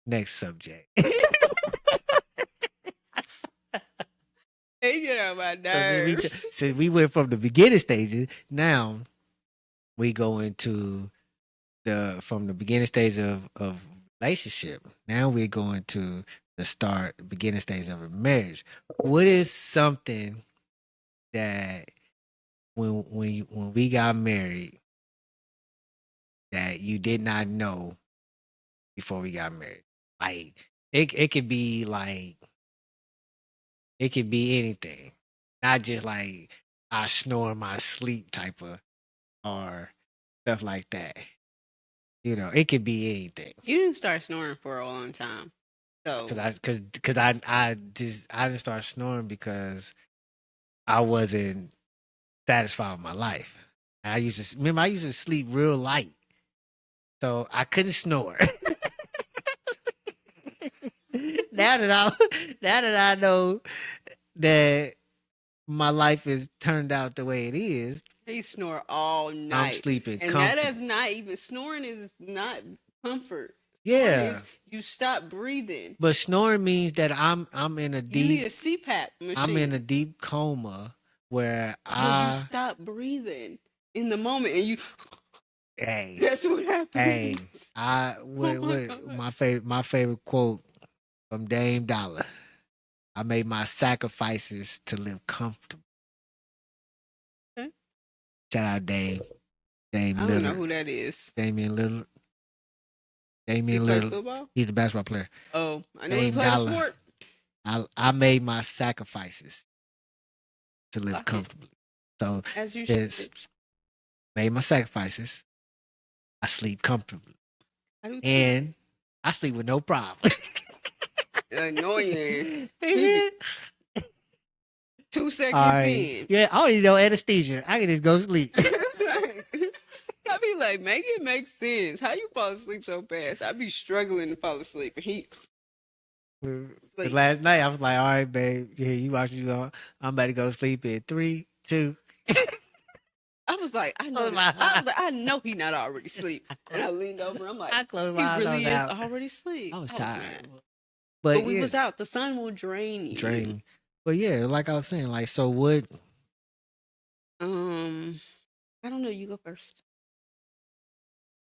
S1: next subject.
S2: They get on my nerves.
S1: So we went from the beginning stages. Now we go into from the beginning stage of relationship. Now we're going to the beginning stage of a marriage. What is something that when we got married that you did not know before we got married? Like it could be like it could be anything, not just like I snore in my sleep type of or stuff like that. You know, it could be anything.
S2: You didn't start snoring for a long time, so
S1: Cause I didn't start snoring because I wasn't satisfied with my life. I used to sleep real light, so I couldn't snore. now that I know that my life is turned out the way it is,
S2: he snore all night.
S1: I'm sleeping
S2: and that is not even snoring. Is not comfort.
S1: Yeah,
S2: you stop breathing.
S1: But snoring means that I'm in a deep.
S2: You need a CPAP machine.
S1: I'm in a deep coma where
S2: you stop breathing in the moment, and you.
S1: Hey,
S2: that's what happens.
S1: Hey, what my favorite quote from Dame Dollar. I made my sacrifices to live comfortable.
S2: Okay.
S1: Shout out Dame. Dame
S2: I don't know who that is.
S1: Damian Lillard. Damian Lillard. He's a basketball player.
S2: Oh, I know he plays a sport.
S1: I made my sacrifices to live comfortably. So
S2: as you should.
S1: made my sacrifices. I sleep comfortably.
S2: I do too.
S1: And I sleep with no problem.
S2: Annoying. 2 seconds
S1: All right.
S2: in.
S1: Yeah, I don't even know anesthesia. I can just go sleep.
S2: I be like, make it make sense. How you fall asleep so fast? I be struggling to fall asleep. And he sleep.
S1: Last night I was like, all right, babe, yeah, you watch you on. I'm about to go sleep in 3, 2.
S2: I was like, I know. I know he not already asleep. And I leaned over. I'm like,
S1: I closed
S2: he
S1: my eyes.
S2: really is
S1: out.
S2: already asleep.
S1: I was tired.
S2: mad.
S1: But
S2: we
S1: yeah,
S2: was out. The sun will drain you.
S1: Drain. But yeah, like I was saying, like, so what?
S2: I don't know. You go first.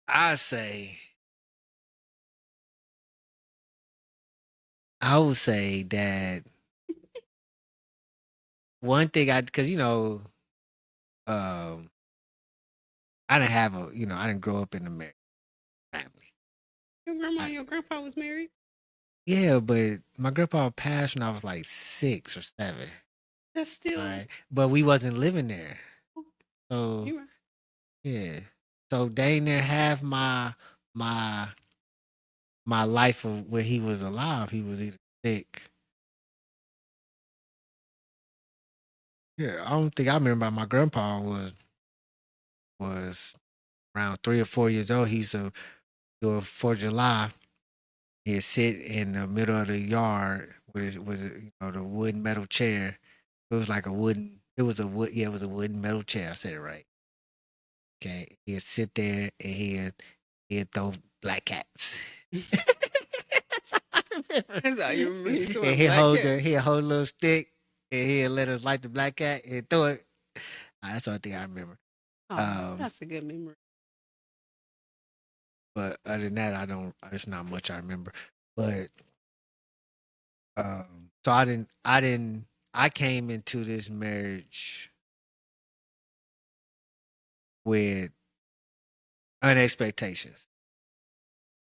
S1: I say, I would say that one thing because I didn't have I didn't grow up in a married family.
S2: Your grandma and your grandpa was married?
S1: Yeah, but my grandpa passed when I was like 6 or 7.
S2: That's still
S1: right. But we wasn't living there. So
S2: you right.
S1: yeah. So they ain't there have my life of when he was alive. He was either sick. Yeah, I don't think I remember my grandpa was around 3 or 4 years old. He's doing 4th of July. He'd sit in the middle of the yard with the wooden metal chair. It was like a wooden. It was a wood. Yeah, it was a wooden metal chair. I said it right. Okay, he'd sit there and he'd throw black cats. That's all I remember.
S2: That's all you remember.
S1: And he'd hold a little stick and he'd let us light the black cat and throw it. That's the only thing I remember.
S2: That's a good memory.
S1: But other than that, I don't. There's not much I remember. But so I came into this marriage with unexpectations.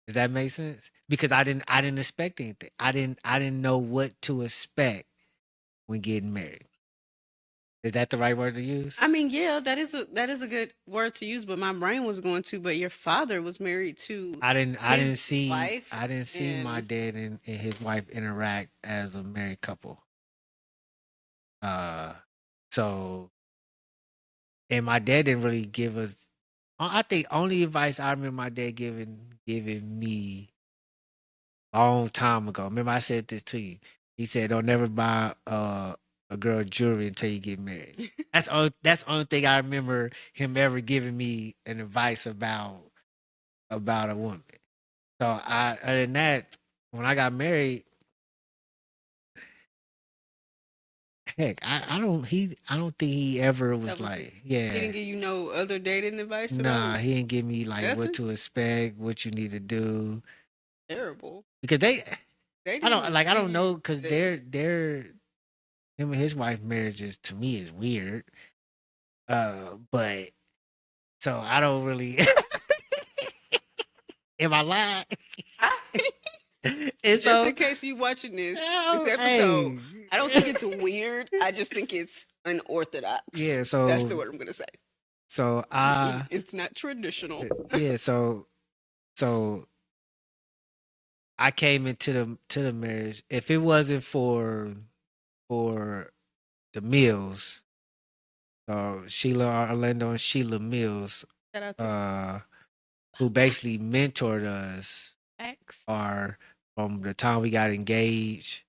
S1: Does that make sense? Because I didn't expect anything. I didn't know what to expect when getting married. Is that the right word to use?
S2: I mean, yeah, that is a good word to use, but my brain was going to, but your father was married to
S1: I didn't see
S2: and
S1: my dad and his wife interact as a married couple. So and my dad didn't really give us. I think only advice I remember my dad giving me a long time ago. Remember I said this to you. He said, "Don't never buy a girl jewelry until you get married." That's the only thing I remember him ever giving me an advice about a woman. So other than that, when I got married, heck, I don't think he ever was like, yeah.
S2: He didn't give you no other dating advice.
S1: Nah, he didn't give me like what to expect, what you need to do.
S2: Terrible.
S1: Because I don't know because they're him and his wife marriages to me is weird. But so I don't really. Am I lying?
S2: Just in case you watching this episode, I don't think it's weird. I just think it's unorthodox.
S1: Yeah, so
S2: that's the word I'm gonna say.
S1: So
S2: it's not traditional.
S1: Yeah, so I came into the marriage. If it wasn't for the Mills, Sheila Orlando and Sheila Mills, who basically mentored us, are from the time we got engaged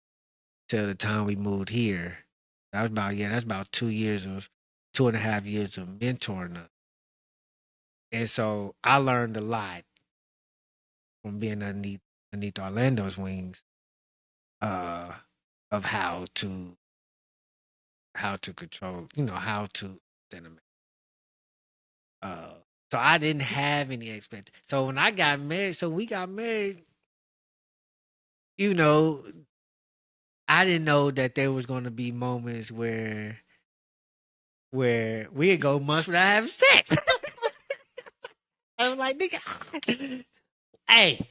S1: till the time we moved here. That's about 2.5 years of mentoring us. And so I learned a lot from being underneath Orlando's wings, of how to control, how to so I didn't have any expectations. So when we got married, I didn't know that there was going to be moments where we'd go months without having sex. I was like, nigga, hey.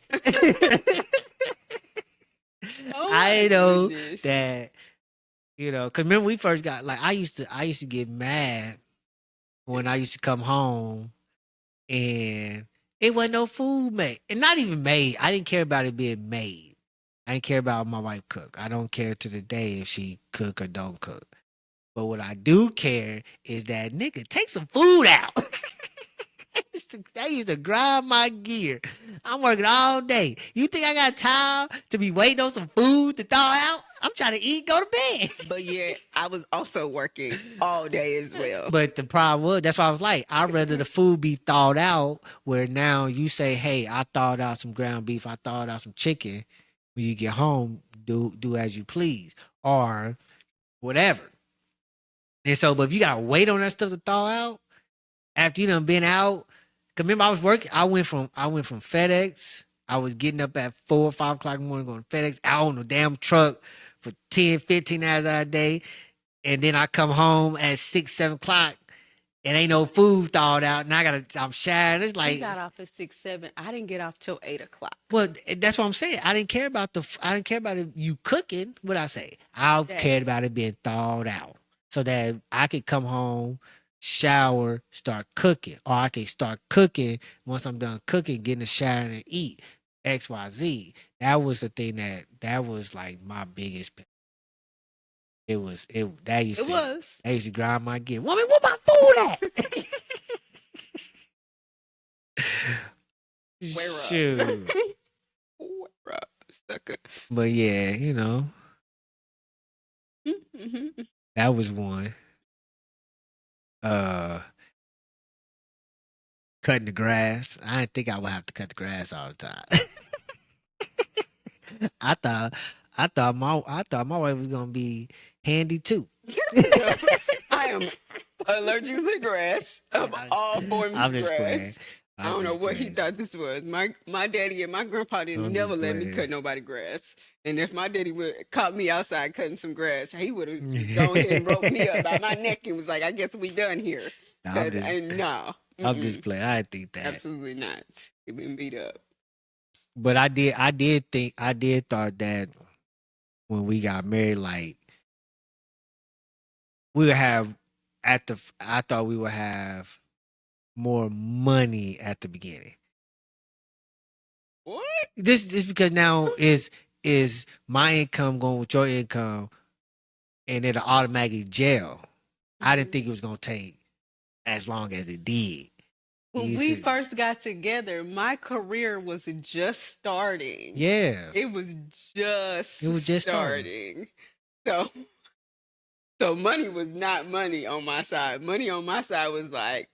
S1: I know that, because remember we first got, like, I used to get mad when I used to come home and it wasn't no food made, and not even made. I didn't care about it being made. I didn't care about my wife cook. I don't care to the day if she cook or don't cook. But what I do care is that nigga take some food out. I used to grind my gear. I'm working all day. You think I got time to be waiting on some food to thaw out? I'm trying to eat, go to bed.
S2: But yeah, I was also working all day as well.
S1: But the problem was, that's why I was like, I'd rather the food be thawed out, where now you say, hey, I thawed out some ground beef, I thawed out some chicken. When you get home, do as you please. Or whatever. And so, but if you gotta wait on that stuff to thaw out, after you done been out, cause remember I was working, I went from FedEx. I was getting up at 4 or 5 o'clock in the morning going to FedEx out on the damn truck for 10, 15 hours a day. And then I come home at 6, 7 o'clock and ain't no food thawed out. And I'm showering. It's like,
S2: you got off at 6, 7. I didn't get off till 8 o'clock.
S1: Well, that's what I'm saying. I didn't care about it, you cooking. What I say? I cared about it being thawed out so that I could come home, shower, start cooking, or I could start cooking once I'm done cooking, get in the shower and eat. XYZ. That was the thing that was like my biggest pet. That used to grind my gear. Woman, where my food at? Shoot.
S2: Where up, sucker.
S1: But yeah, you know. That was one. Cutting the grass. I didn't think I would have to cut the grass all the time. I thought my wife was gonna be handy too.
S2: I am allergic to grass of all forms of grass. Playing. I don't know what he thought this was. My daddy and my grandpa didn't never let me cut nobody grass. And if my daddy would caught me outside cutting some grass, he would have gone ahead and roped me up by my neck and was like, I guess we done here. I'm
S1: just playing. I didn't think that.
S2: Absolutely not. You've been beat up.
S1: But I did thought that when we got married, like we would have I thought we would have more money at the beginning.
S2: What?
S1: This because now is my income going with your income, and it'll automatically gel. I didn't think it was gonna take as long as it did.
S2: When we first got together, my career was just starting.
S1: Yeah,
S2: it was just starting. So money was not money on my side. Money on my side was like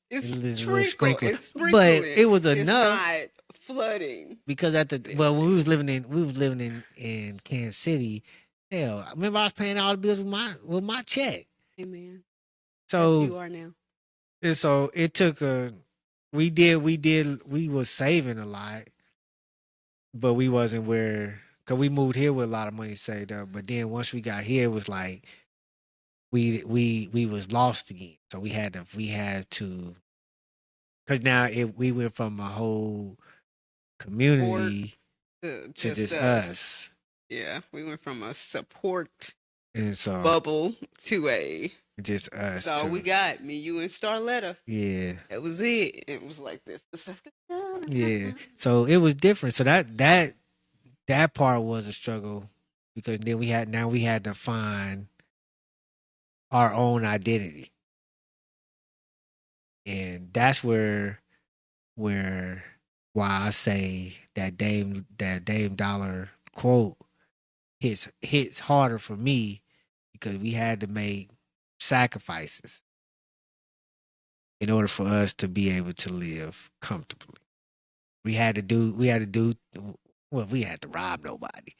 S2: it's sprinkling,
S1: but it was enough.
S2: It's not flooding
S1: because when we was living in Kansas City, hell, I remember I was paying all the bills with my check.
S2: Amen.
S1: So
S2: yes, you are now.
S1: And so it took we was saving a lot, but we wasn't cause we moved here with a lot of money saved up. But then once we got here, it was like we was lost again. So we had to, cause now we went from a whole community to just us.
S2: Yeah, we went from a support
S1: and so
S2: bubble to a
S1: just us.
S2: So we got me, you, and Starletta.
S1: Yeah,
S2: that was it. It was like this.
S1: Yeah, so it was different. So that part was a struggle because then we had to find our own identity, and that's why I say that Dame Dollar quote hits harder for me because we had to make sacrifices in order for us to be able to live comfortably. We had to rob nobody.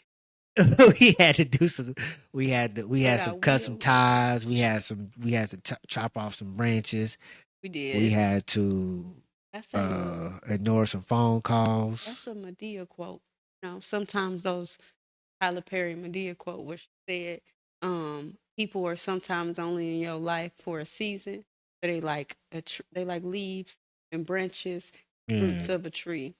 S1: we had to do some. We had some custom ties. We had to chop off some branches.
S2: We did.
S1: We had to ignore some phone calls.
S2: That's a Medea quote. You know, sometimes those Tyler Perry Medea quote where she said, "People are sometimes only in your life for a season, but they like leaves and branches, roots of a tree.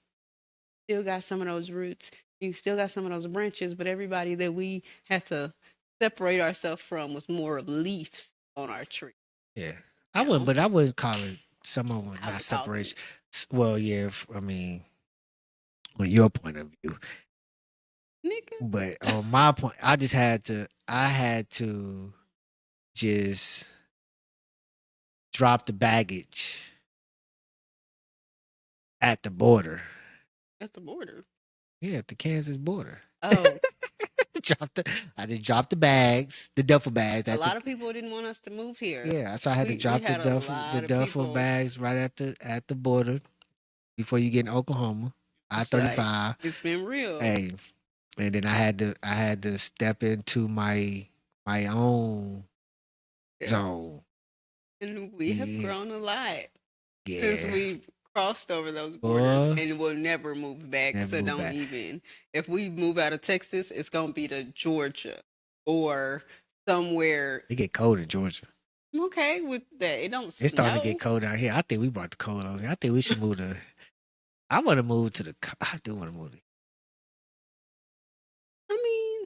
S2: Still got some of those roots. You still got some of those branches, but everybody that we had to separate ourselves from was more of leaves on our tree."
S1: Yeah, I wouldn't call it some of them
S2: I
S1: not
S2: would call them.
S1: separation. Well, yeah, I mean, on your point of view,
S2: Nigga.
S1: but on my point, I had to just drop the baggage at the border.
S2: At the border.
S1: Yeah, at the Kansas border.
S2: Oh,
S1: I just dropped the bags, the duffel bags
S2: a
S1: at the
S2: lot of people didn't want us to move here.
S1: yeah. So I had to
S2: We
S1: drop
S2: had a
S1: the
S2: lot of
S1: duffel
S2: people.
S1: bags right at the border before you get in Oklahoma. I-35.
S2: Like, it's been real.
S1: Hey, and then I had to step into my own zone.
S2: And we have grown a lot since
S1: Yeah.
S2: we crossed over those borders, and we'll never move back.
S1: Never
S2: So
S1: move
S2: don't
S1: back.
S2: even. If we move out of Texas, it's gonna be to Georgia or somewhere.
S1: It get cold in Georgia.
S2: I'm okay with that. It don't
S1: It's starting
S2: snow.
S1: to get cold out here. I think we brought the cold over here. I think we should move to. I want to move to the. I do want to move.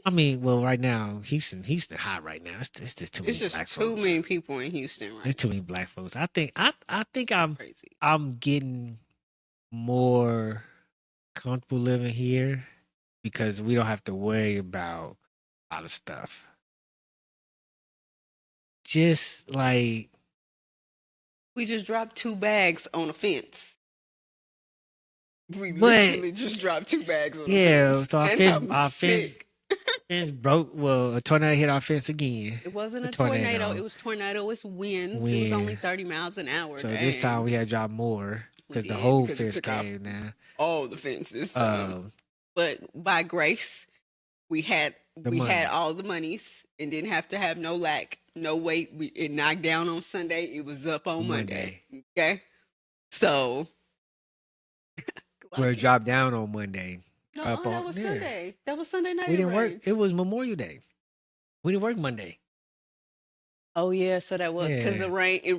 S1: I mean, well, right now, Houston hot right now. It's just too many
S2: It's just
S1: black
S2: too
S1: folks.
S2: many people in Houston right
S1: There's too many black folks. I think I'm
S2: Crazy.
S1: I'm getting more comfortable living here because we don't have to worry about a lot of stuff. Just like
S2: we just dropped 2 bags on a fence. We literally just dropped 2 bags on a fence.
S1: Yeah, so
S2: our
S1: fence broke. Well, a tornado hit our fence again.
S2: It wasn't a tornado. It was tornado. Winds. It was only 30 miles an hour.
S1: So this time we had to drop more because the whole fence came down.
S2: All the fences. But by grace, we had all the monies and didn't have to have no lack, no wait. It knocked down on Sunday. It was up on Monday. Okay, so
S1: we're dropped down on Monday.
S2: No, that was Sunday. That was Sunday night.
S1: We didn't work. It was Memorial Day. We didn't work Monday.
S2: Oh yeah, so that was because it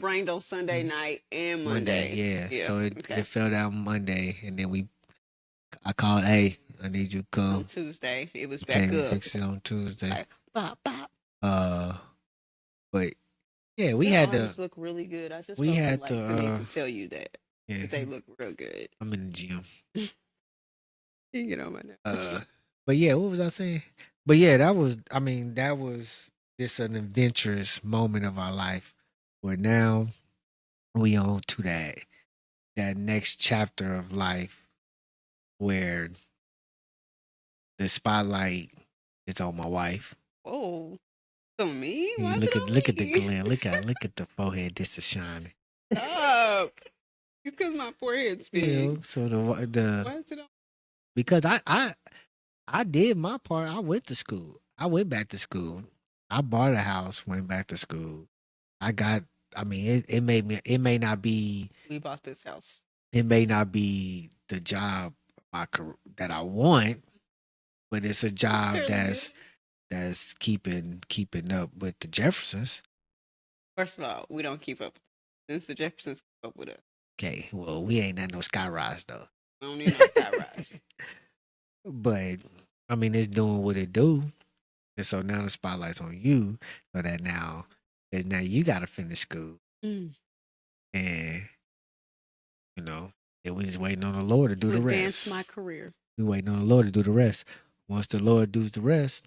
S2: rained on Sunday night and Monday.
S1: Yeah. So it fell down Monday, and then I called, hey, I need you to come.
S2: On Tuesday, it was back up.
S1: Fix it on Tuesday.
S2: Like, bop, bop.
S1: But yeah, we had to
S2: look really good. I just
S1: we had
S2: the need to tell you that.
S1: Yeah,
S2: they look real good.
S1: I'm in the gym.
S2: You get on my nerves.
S1: But yeah, what was I saying? But yeah, that was just an adventurous moment of our life where now we on to that next chapter of life where the spotlight is on my wife.
S2: Oh, on me? Why
S1: look at the glam. Look at the forehead. This is shining.
S2: Stop. It's because my forehead's big.
S1: You know, so
S2: why is it on?
S1: Because I did my part. I went to school. I went back to school. I bought a house. Went back to school. It may not be.
S2: We bought this house.
S1: It may not be the job that I want, but it's a job that's keeping up with the Jeffersons.
S2: First of all, we don't keep up since the Jeffersons keep up with us.
S1: Okay, well, we ain't at no skyrise though.
S2: We don't need no skyrise.
S1: But I mean, it's doing what it do, and so now the spotlight's on you, so that now you got to finish school, and you know, and we just waiting on the Lord to do the rest.
S2: Advance my career.
S1: We waiting on the Lord to do the rest. Once the Lord does the rest,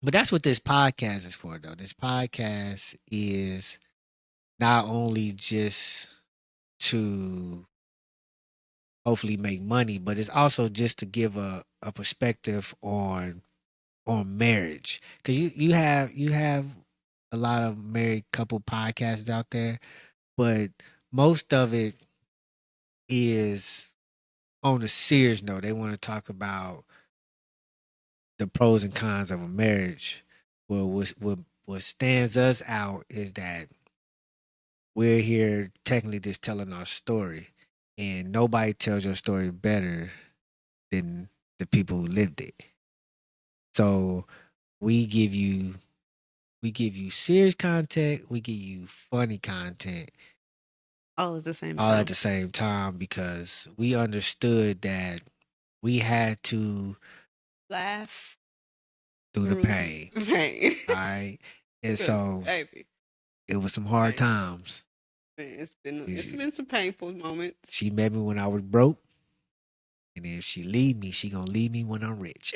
S1: but that's what this podcast is for, though. This podcast is not only just to hopefully make money, but it's also just to give a perspective on marriage, because you have a lot of married couple podcasts out there, but most of it is on a serious note. They want to talk about the pros and cons of a marriage. Well, what stands us out is that we're here technically just telling our story, and nobody tells your story better than the people who lived it. So we give you serious content, we give you funny content,
S2: all at the same
S1: time. All at the same time, because we understood that we had to
S2: laugh
S1: through the pain. All right. And so
S2: baby,
S1: it was some hard times.
S2: It's been some painful moments.
S1: She met me when I was broke, and if she leave me, she gonna leave me when I'm rich.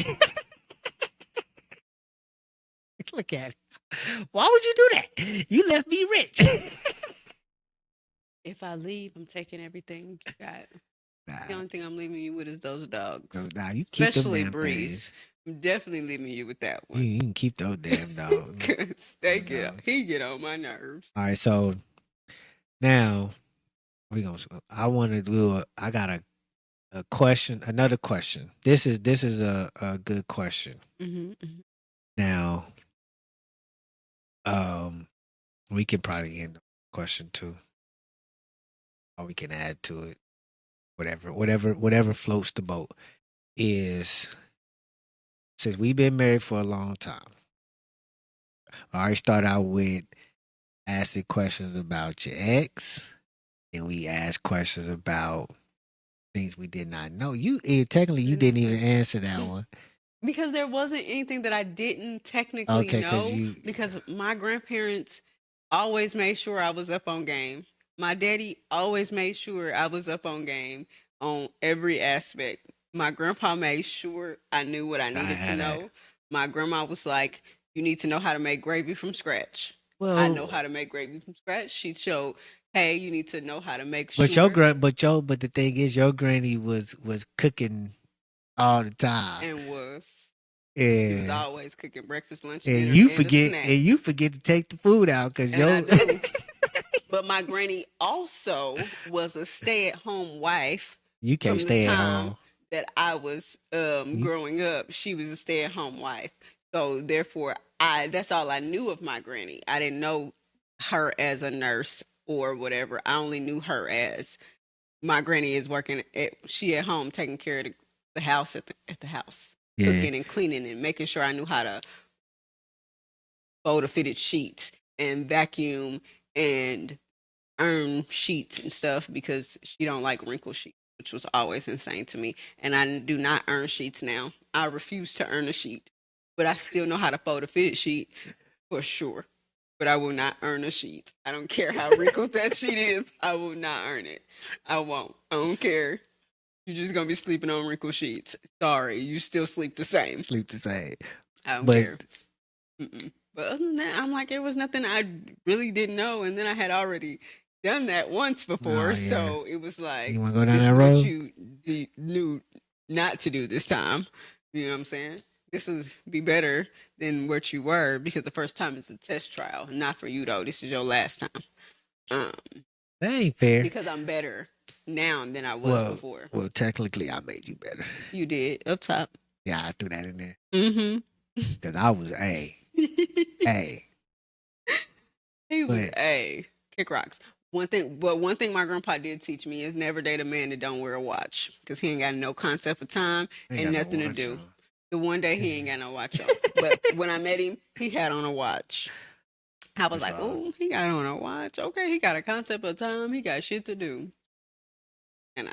S1: Look at it. Why would you do that? You left me rich.
S2: If I leave, I'm taking everything you got. The
S1: Nah,
S2: only thing I'm leaving you with is those dogs.
S1: nah, you keep them
S2: Especially
S1: damn
S2: Breeze.
S1: things.
S2: I'm definitely leaving you with that
S1: You,
S2: one.
S1: you can keep those damn dogs.
S2: Cause he get on my nerves.
S1: All right, so now I want to do I got a question, another question. This is a good question.
S2: Mm-hmm.
S1: Now, we can probably end the question too, or we can add to it. Whatever floats the boat is, since we've been married for a long time. I already start out with asking questions about your ex, and we ask questions about things we did not know. Technically you didn't even answer that one.
S2: Because there wasn't anything that I didn't technically
S1: Okay,
S2: know. Because my grandparents always made sure I was up on game. My daddy always made sure I was up on game on every aspect. My grandpa made sure I knew what I needed to know. My grandma was like, "You need to know how to make gravy from scratch." Well, I know how to make gravy from scratch. She showed, "Hey, you need to know how to make sure."
S1: But the thing is, your granny was cooking all the time,
S2: and she was
S1: yeah.
S2: always cooking breakfast, lunch,
S1: And
S2: dinner,
S1: you
S2: and a
S1: forget,
S2: snack.
S1: and you forget to take the food out because
S2: And I do. But my granny also was a stay-at-home wife.
S1: you can't
S2: From the
S1: stay at
S2: time
S1: home.
S2: that I was growing up, she was a stay-at-home wife. So therefore, that's all I knew of my granny. I didn't know her as a nurse or whatever. I only knew her as my granny is working she at home taking care of the house at the house,
S1: Yeah.
S2: cooking and cleaning and making sure I knew how to fold a fitted sheet and vacuum and iron sheets and stuff because she don't like wrinkle sheets, which was always insane to me. And I do not iron sheets now. I refuse to iron a sheet, but I still know how to fold a fitted sheet for sure. But I will not earn a sheet. I don't care how wrinkled that sheet is. I will not earn it. I won't. I don't care. You're just gonna be sleeping on wrinkled sheets. Sorry, you still sleep the same.
S1: Sleep the same.
S2: I don't care. But other than that, I'm like, it was nothing I really didn't know, and then I had already done that once before, so it was like,
S1: you want to go down
S2: this
S1: that
S2: is
S1: road?
S2: what you knew not to do this time. You know what I'm saying? This will be better than what you were because the first time is a test trial, not for you though. This is your last time.
S1: That ain't fair.
S2: Because I'm better now than I was before.
S1: Well, technically, I made you better.
S2: You did up top.
S1: Yeah, I threw that in there.
S2: Mm-hmm.
S1: Because I was A. A.
S2: He was A. Kick rocks. One thing my grandpa did teach me is never date a man that don't wear a watch because he ain't got no concept of time and nothing to do. The one day he ain't got no watch on, but when I met him, he had on a watch. I was like, "Oh, he got on a watch. Okay, he got a concept of time. He got shit to do." And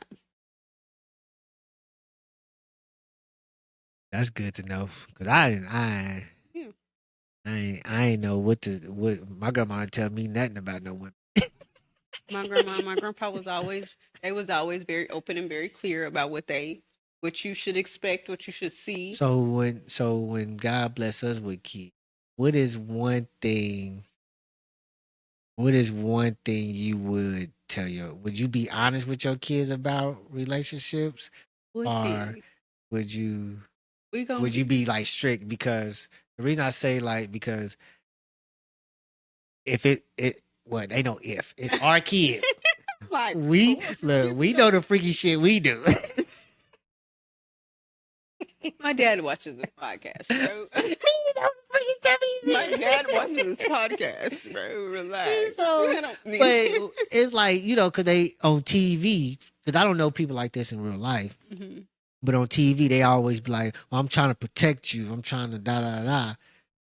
S1: that's good to know because I ain't know what my grandma didn't tell me nothing about no women.
S2: My grandma and my grandpa was always very open and very clear about what you should expect, what you should see.
S1: So when God bless us with kids, what is one thing you would tell would you be honest with your kids about relationships? Or would you be like strict? Because the reason I say because if they know if it's our kid.
S2: Like,
S1: we know the freaky shit we do.
S2: My dad watches this podcast, bro. My dad watches this podcast, bro. Relax.
S1: But it's like, because they on TV, because I don't know people like this in real life. Mm-hmm. But on TV, they always be like, well, I'm trying to protect you. I'm trying to da.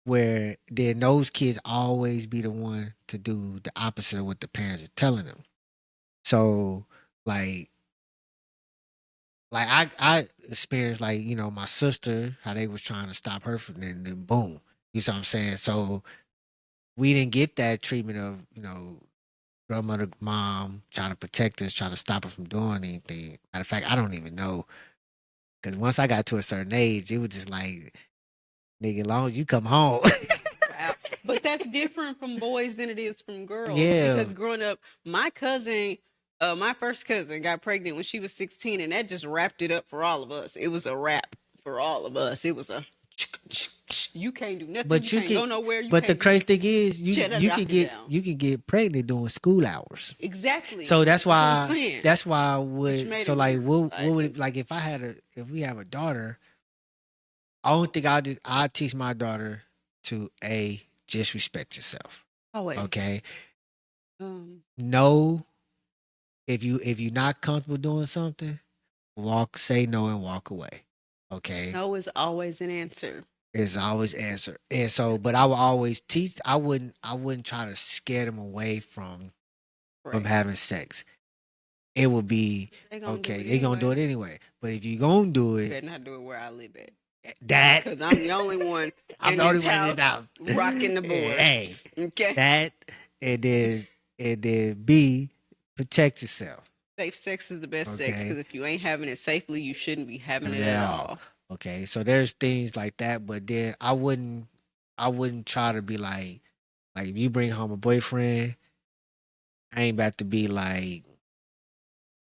S1: Where then those kids always be the one to do the opposite of what the parents are telling them. So, like I experienced my sister, how they was trying to stop her from then boom. You see what I'm saying? So we didn't get that treatment of, grandmother, mom trying to protect us, trying to stop us from doing anything. Matter of fact, I don't even know because once I got to a certain age, it was just like, nigga, as long as you come home.
S2: Wow. But that's different from boys than it is from girls.
S1: Yeah,
S2: Because growing up, my cousin, my first cousin got pregnant when she was 16, and that just wrapped it up for all of us. It was a wrap for all of us. It was a you can't do nothing,
S1: but
S2: you
S1: you
S2: can't
S1: can.
S2: go nowhere, you
S1: But the
S2: can't do
S1: crazy thing is,
S2: shut up, knock it down.
S1: you can get pregnant during school hours.
S2: Exactly.
S1: So
S2: That's what I'm saying.
S1: that's why I
S2: Which
S1: would
S2: made
S1: so
S2: it
S1: like
S2: weird.
S1: what would it, like if we have a daughter, I don't think I teach my daughter to just respect yourself.
S2: Always.
S1: Okay.
S2: Um,
S1: No, if you're not comfortable doing something, say no and walk away. Okay.
S2: no is always an answer.
S1: It's always answer. And so, but I will always teach. I wouldn't try to scare them away from
S2: Right.
S1: having sex. It will be
S2: They gonna do
S1: okay.
S2: it
S1: They're gonna do it
S2: anyway.
S1: anyway. But if you're gonna do
S2: You
S1: it,
S2: better not do it where I live at.
S1: that
S2: Because I'm the only one
S1: I'm
S2: in
S1: the only
S2: this
S1: one in this
S2: house
S1: house.
S2: rocking the
S1: Hey,
S2: boards. Okay.
S1: that and then B, protect yourself.
S2: Safe sex is the best sex,
S1: Okay.
S2: because if you ain't having it safely, you shouldn't be having it
S1: At
S2: at
S1: all.
S2: all.
S1: Okay. So there's things like that, but then I wouldn't try to be like if you bring home a boyfriend, I ain't about to be like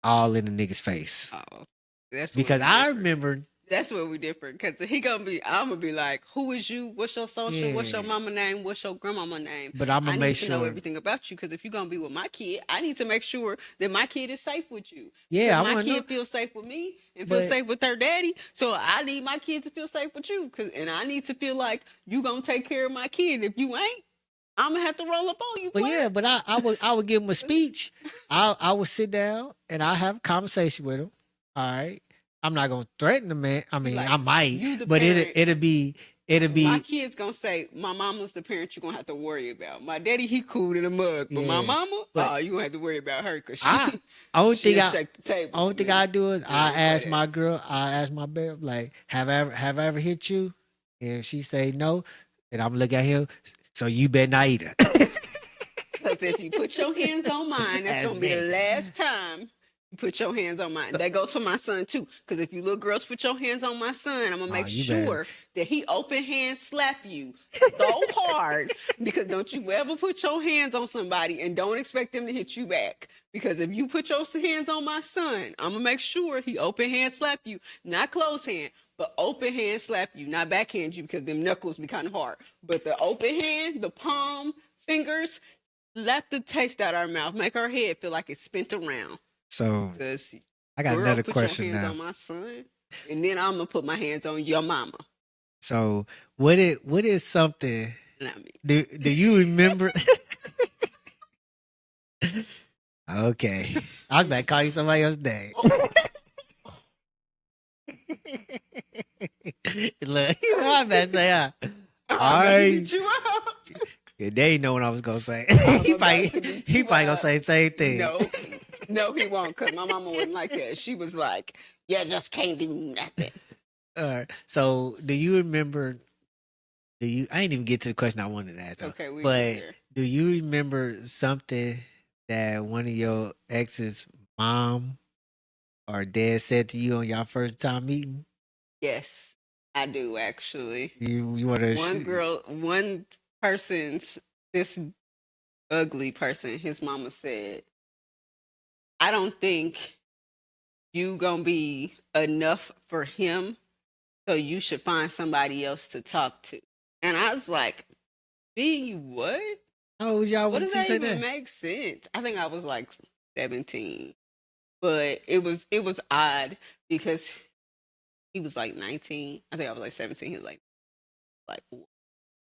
S1: all in the nigga's face.
S2: Oh, that's
S1: Because
S2: where we
S1: I
S2: different.
S1: remember
S2: That's where we different. Because I'm gonna be like, who is you? What's your social? What's your
S1: Yeah.
S2: mama name? What's your grandmama name?
S1: But I'm
S2: I
S1: gonna
S2: need
S1: make
S2: to know
S1: sure.
S2: everything about you. Because if you're gonna be with my kid, I need to make sure that my kid is safe with you.
S1: Yeah, I
S2: Because my
S1: want to know.
S2: kid feels safe with me and feels
S1: But
S2: safe with their daddy. So I need my kid to feel safe with you. And I need to feel like you gonna take care of my kid. If you ain't, I'm gonna have to roll up on you.
S1: but
S2: Player.
S1: yeah, but I would give him a speech. I would sit down and I have a conversation with him. All right. I'm not gonna threaten the man. I mean,
S2: Like,
S1: I
S2: you
S1: might,
S2: the
S1: but
S2: parent.
S1: it'll be
S2: My
S1: be
S2: kid's gonna say, my mama's the parent you're gonna have to worry about. My daddy, he cool in a mug, but my
S1: yeah.
S2: mama,
S1: But
S2: oh, you gonna have to worry about her because
S1: I
S2: she
S1: only thing
S2: she'll
S1: I
S2: shake the table.
S1: only
S2: for
S1: thing
S2: me.
S1: I do is
S2: I
S1: I
S2: don't play
S1: ask my
S2: that.
S1: girl, I ask my babe, like, have I ever hit you? And if she say no, then I'm looking at him. So you better not eat her.
S2: Because if you put your hands on mine, that's gonna be the last time you put your hands on mine. That goes for my son too. Because if you little girls put your hands on my son, I'm gonna make
S1: you better.
S2: sure that he open hand slap you so hard. Because don't you ever put your hands on somebody and don't expect them to hit you back. Because if you put your hands on my son, I'm gonna make sure he open hand slap you, not close hand. But open hand slap you, not backhand you, because them knuckles be kind of hard. But the open hand, the palm, fingers, let the taste out our mouth, make our head feel like it's spent around.
S1: So
S2: Because
S1: I got
S2: girl,
S1: another
S2: put
S1: question
S2: your hands
S1: now.
S2: on my son, and then I'm gonna put my hands on your mama.
S1: So what is something?
S2: And I mean,
S1: Do you remember? Okay, I was about to call you somebody else's name. Look, you know I'm about to say, all
S2: I'm gonna
S1: right.
S2: beat you up.
S1: Yeah, they didn't know what I was gonna say.
S2: I'm
S1: he
S2: about
S1: probably
S2: to beat
S1: he
S2: you
S1: probably gonna
S2: up.
S1: say the same thing.
S2: No, he won't, because my mama wouldn't like that. She was like, "Yeah, just can't do nothing."
S1: All right. So, do you remember? Do you? I didn't even get to the question I wanted to ask. Though,
S2: Okay, we
S1: but
S2: get there.
S1: do you remember something that one of your ex's mom or dad said to you on your first time meeting?
S2: Yes, I do actually.
S1: You want to?
S2: One person's this ugly person. His mama said, "I don't think you gonna be enough for him, so you should find somebody else to talk to." And I was like, "Be what?
S1: How old was y'all
S2: What
S1: when
S2: does
S1: she
S2: that
S1: said
S2: even
S1: that?
S2: make sense?" I think I was like 17, but it was odd because he was like 19. I think I was like 17. He was like,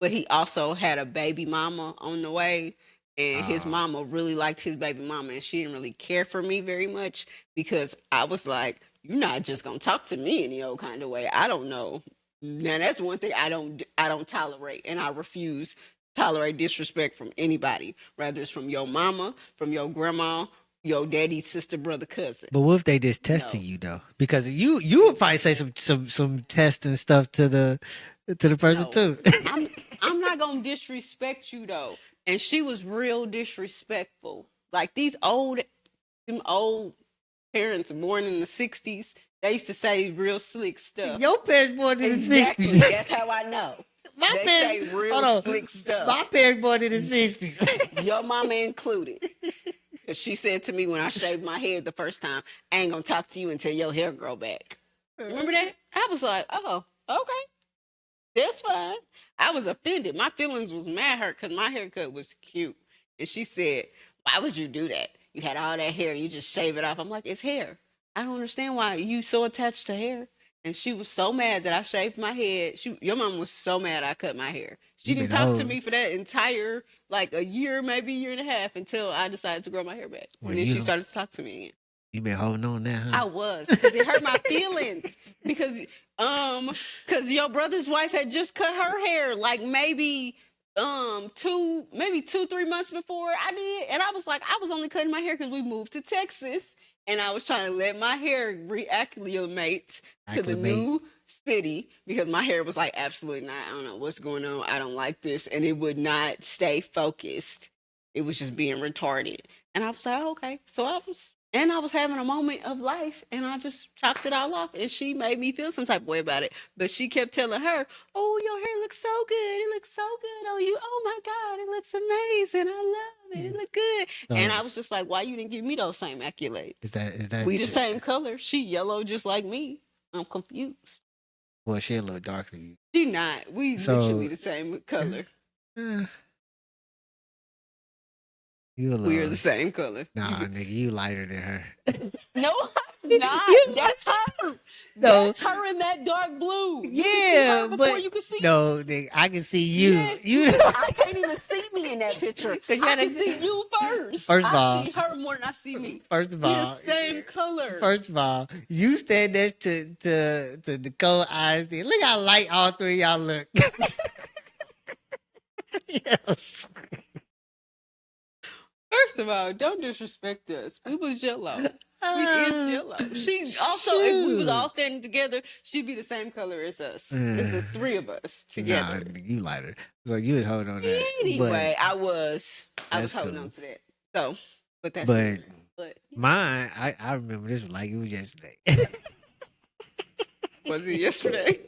S2: but he also had a baby mama on the way. And his mama really liked his baby mama, and she didn't really care for me very much because I was like, "You're not just gonna talk to me any old kind of way." I don't know. Now that's one thing I don't tolerate, and I refuse to tolerate disrespect from anybody, whether it's from your mama, from your grandma, your daddy, sister, brother, cousin.
S1: But what if they just testing
S2: No.
S1: you though? Because you would probably say some testing stuff to the person
S2: No.
S1: too.
S2: I'm not gonna disrespect you though. And she was real disrespectful. like them old parents born in the 60s, they used to say real slick stuff.
S1: Your parents born in
S2: Exactly.
S1: the 60s.
S2: That's how I know.
S1: My
S2: They
S1: parents,
S2: say real
S1: hold on.
S2: slick stuff.
S1: My parents born in the 60s.
S2: Your mama included. She said to me when I shaved my head the first time, I ain't gonna talk to you until your hair grow back. Remember that? I was like, oh, okay. That's fine. I was offended. My feelings was mad hurt because my haircut was cute. And she said, why would you do that? You had all that hair and you just shave it off. I'm like, it's hair. I don't understand why you so attached to hair. And she was so mad that I shaved my head. Your mom was so mad I cut my hair. She didn't talk to me for that entire, like a year, maybe a year and a half until I decided to grow my hair back. Well, and then she started to talk to me again.
S1: You been holding on now, huh?
S2: I was, because it hurt my feelings. Because your brother's wife had just cut her hair like maybe 2-3 months before I did. And I was like, I was only cutting my hair because we moved to Texas. And I was trying to let my hair reacclimate to the new city because my hair was like, absolutely not. I don't know what's going on. I don't like this. And it would not stay focused. It was just being retarded. And I was like, oh, okay. So I was having a moment of life and I just chopped it all off. And she made me feel some type of way about it. But she kept telling her, oh, your hair looks so good. It looks so good on you. Oh my God, it looks amazing. I love it. It looked good. And I was just like, why you didn't give me those same accolades?
S1: Is that
S2: we the same color. She yellow just like me. I'm confused.
S1: Well, she a little darker than you.
S2: She not. We literally the same color. We're the same color.
S1: Nah, nigga, you lighter than her.
S2: No, I'm not. That's her. No. That's her in that dark blue.
S1: Yeah, but
S2: you can see
S1: no, nigga, I can see you.
S2: Yes,
S1: you.
S2: I can't even see me in that picture. I can see you first.
S1: First of all,
S2: I see her more than I see me.
S1: First of all,
S2: the same color.
S1: First of all, you stand next to the cold eyes. There. Look how light all three of y'all look. Yes.
S2: First of all, don't disrespect us. We was yellow. We is yellow. She also, if we was all standing together, she'd be the same color as us. It's the three of us together.
S1: Nah, you lighter. So you was holding on to that.
S2: Anyway, I was holding on to that. So, but that's
S1: but mine, I remember this was like it was yesterday.
S2: Was it yesterday?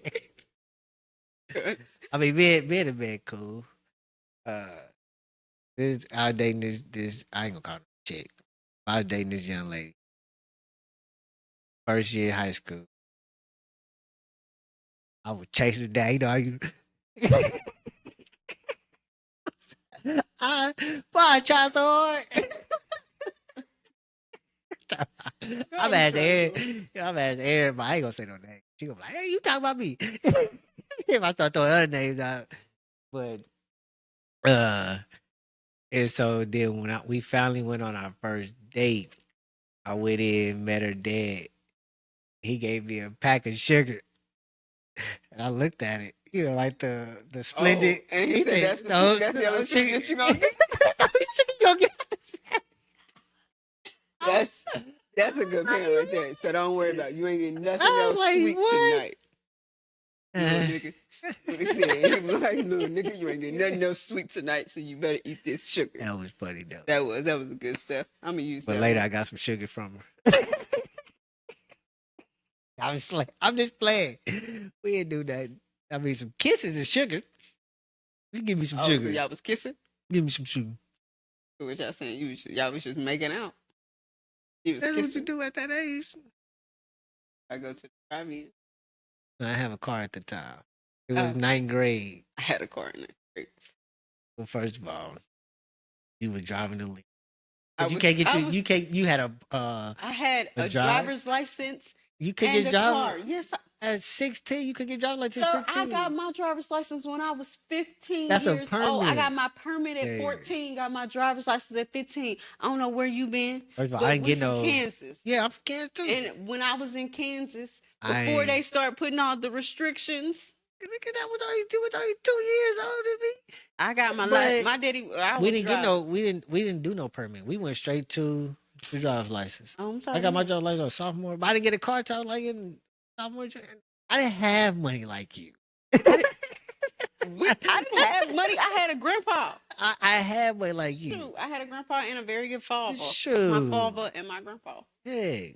S1: I mean, being a man cool. I was dating this. I ain't gonna call her a chick. I was dating this young lady. First year high school. I was chasing her down. You know, why I try so hard? I'm asking everybody. I ain't gonna say no name. She gonna be like, hey, you talking about me? If I start throwing other names out. But and so then when we finally went on our first date, I went in, met her dad. He gave me a pack of sugar. And I looked at it, you know, like the splendid.
S2: Oh, and he said, that's the other sugar that you gonna get. That's a good parent right there. So don't worry about it. You ain't getting nothing else sweet tonight. Nigga. What he said. He was like, little nigga, you ain't getting nothing else sweet tonight, so you better eat this sugar.
S1: That was funny though.
S2: That was the good stuff. I'm gonna use that.
S1: But later I got some sugar from her. I'm just playing. We didn't do that. I mean, some kisses and sugar. You give me some sugar.
S2: So y'all was kissing?
S1: Give me some sugar.
S2: So what y'all saying? Y'all was just making out.
S1: That's kissing. What you do at that age.
S2: I go to the drive-in.
S1: I have a car at the time. It was 9th grade.
S2: I had a car in 9th grade.
S1: Well, first of all, you were driving the lead. But you can't get you had a
S2: I had a driver's license.
S1: You could get driver's.
S2: Yes.
S1: At 16, you could get driver's license at 16.
S2: I got my driver's license when I was 15
S1: That's
S2: years
S1: a permit.
S2: old. I got my permit at 14, got my driver's license at 15. I don't know where you been.
S1: First of all, I didn't get no
S2: Kansas.
S1: Yeah, I'm from Kansas too.
S2: And when I was in Kansas, before they start putting all the restrictions.
S1: Look at that was only 2 years older than me.
S2: I got my license. My daddy.
S1: We didn't do no permit. We went straight to the driver's license.
S2: Oh, I'm sorry.
S1: I got my driver's license on sophomore, but I didn't get a car till like in sophomore. I didn't have money like you.
S2: I didn't have money. I had a grandpa.
S1: I had one like you.
S2: Shoot, I had a grandpa and a very good father.
S1: Shoot.
S2: My father and my grandpa.
S1: Hey.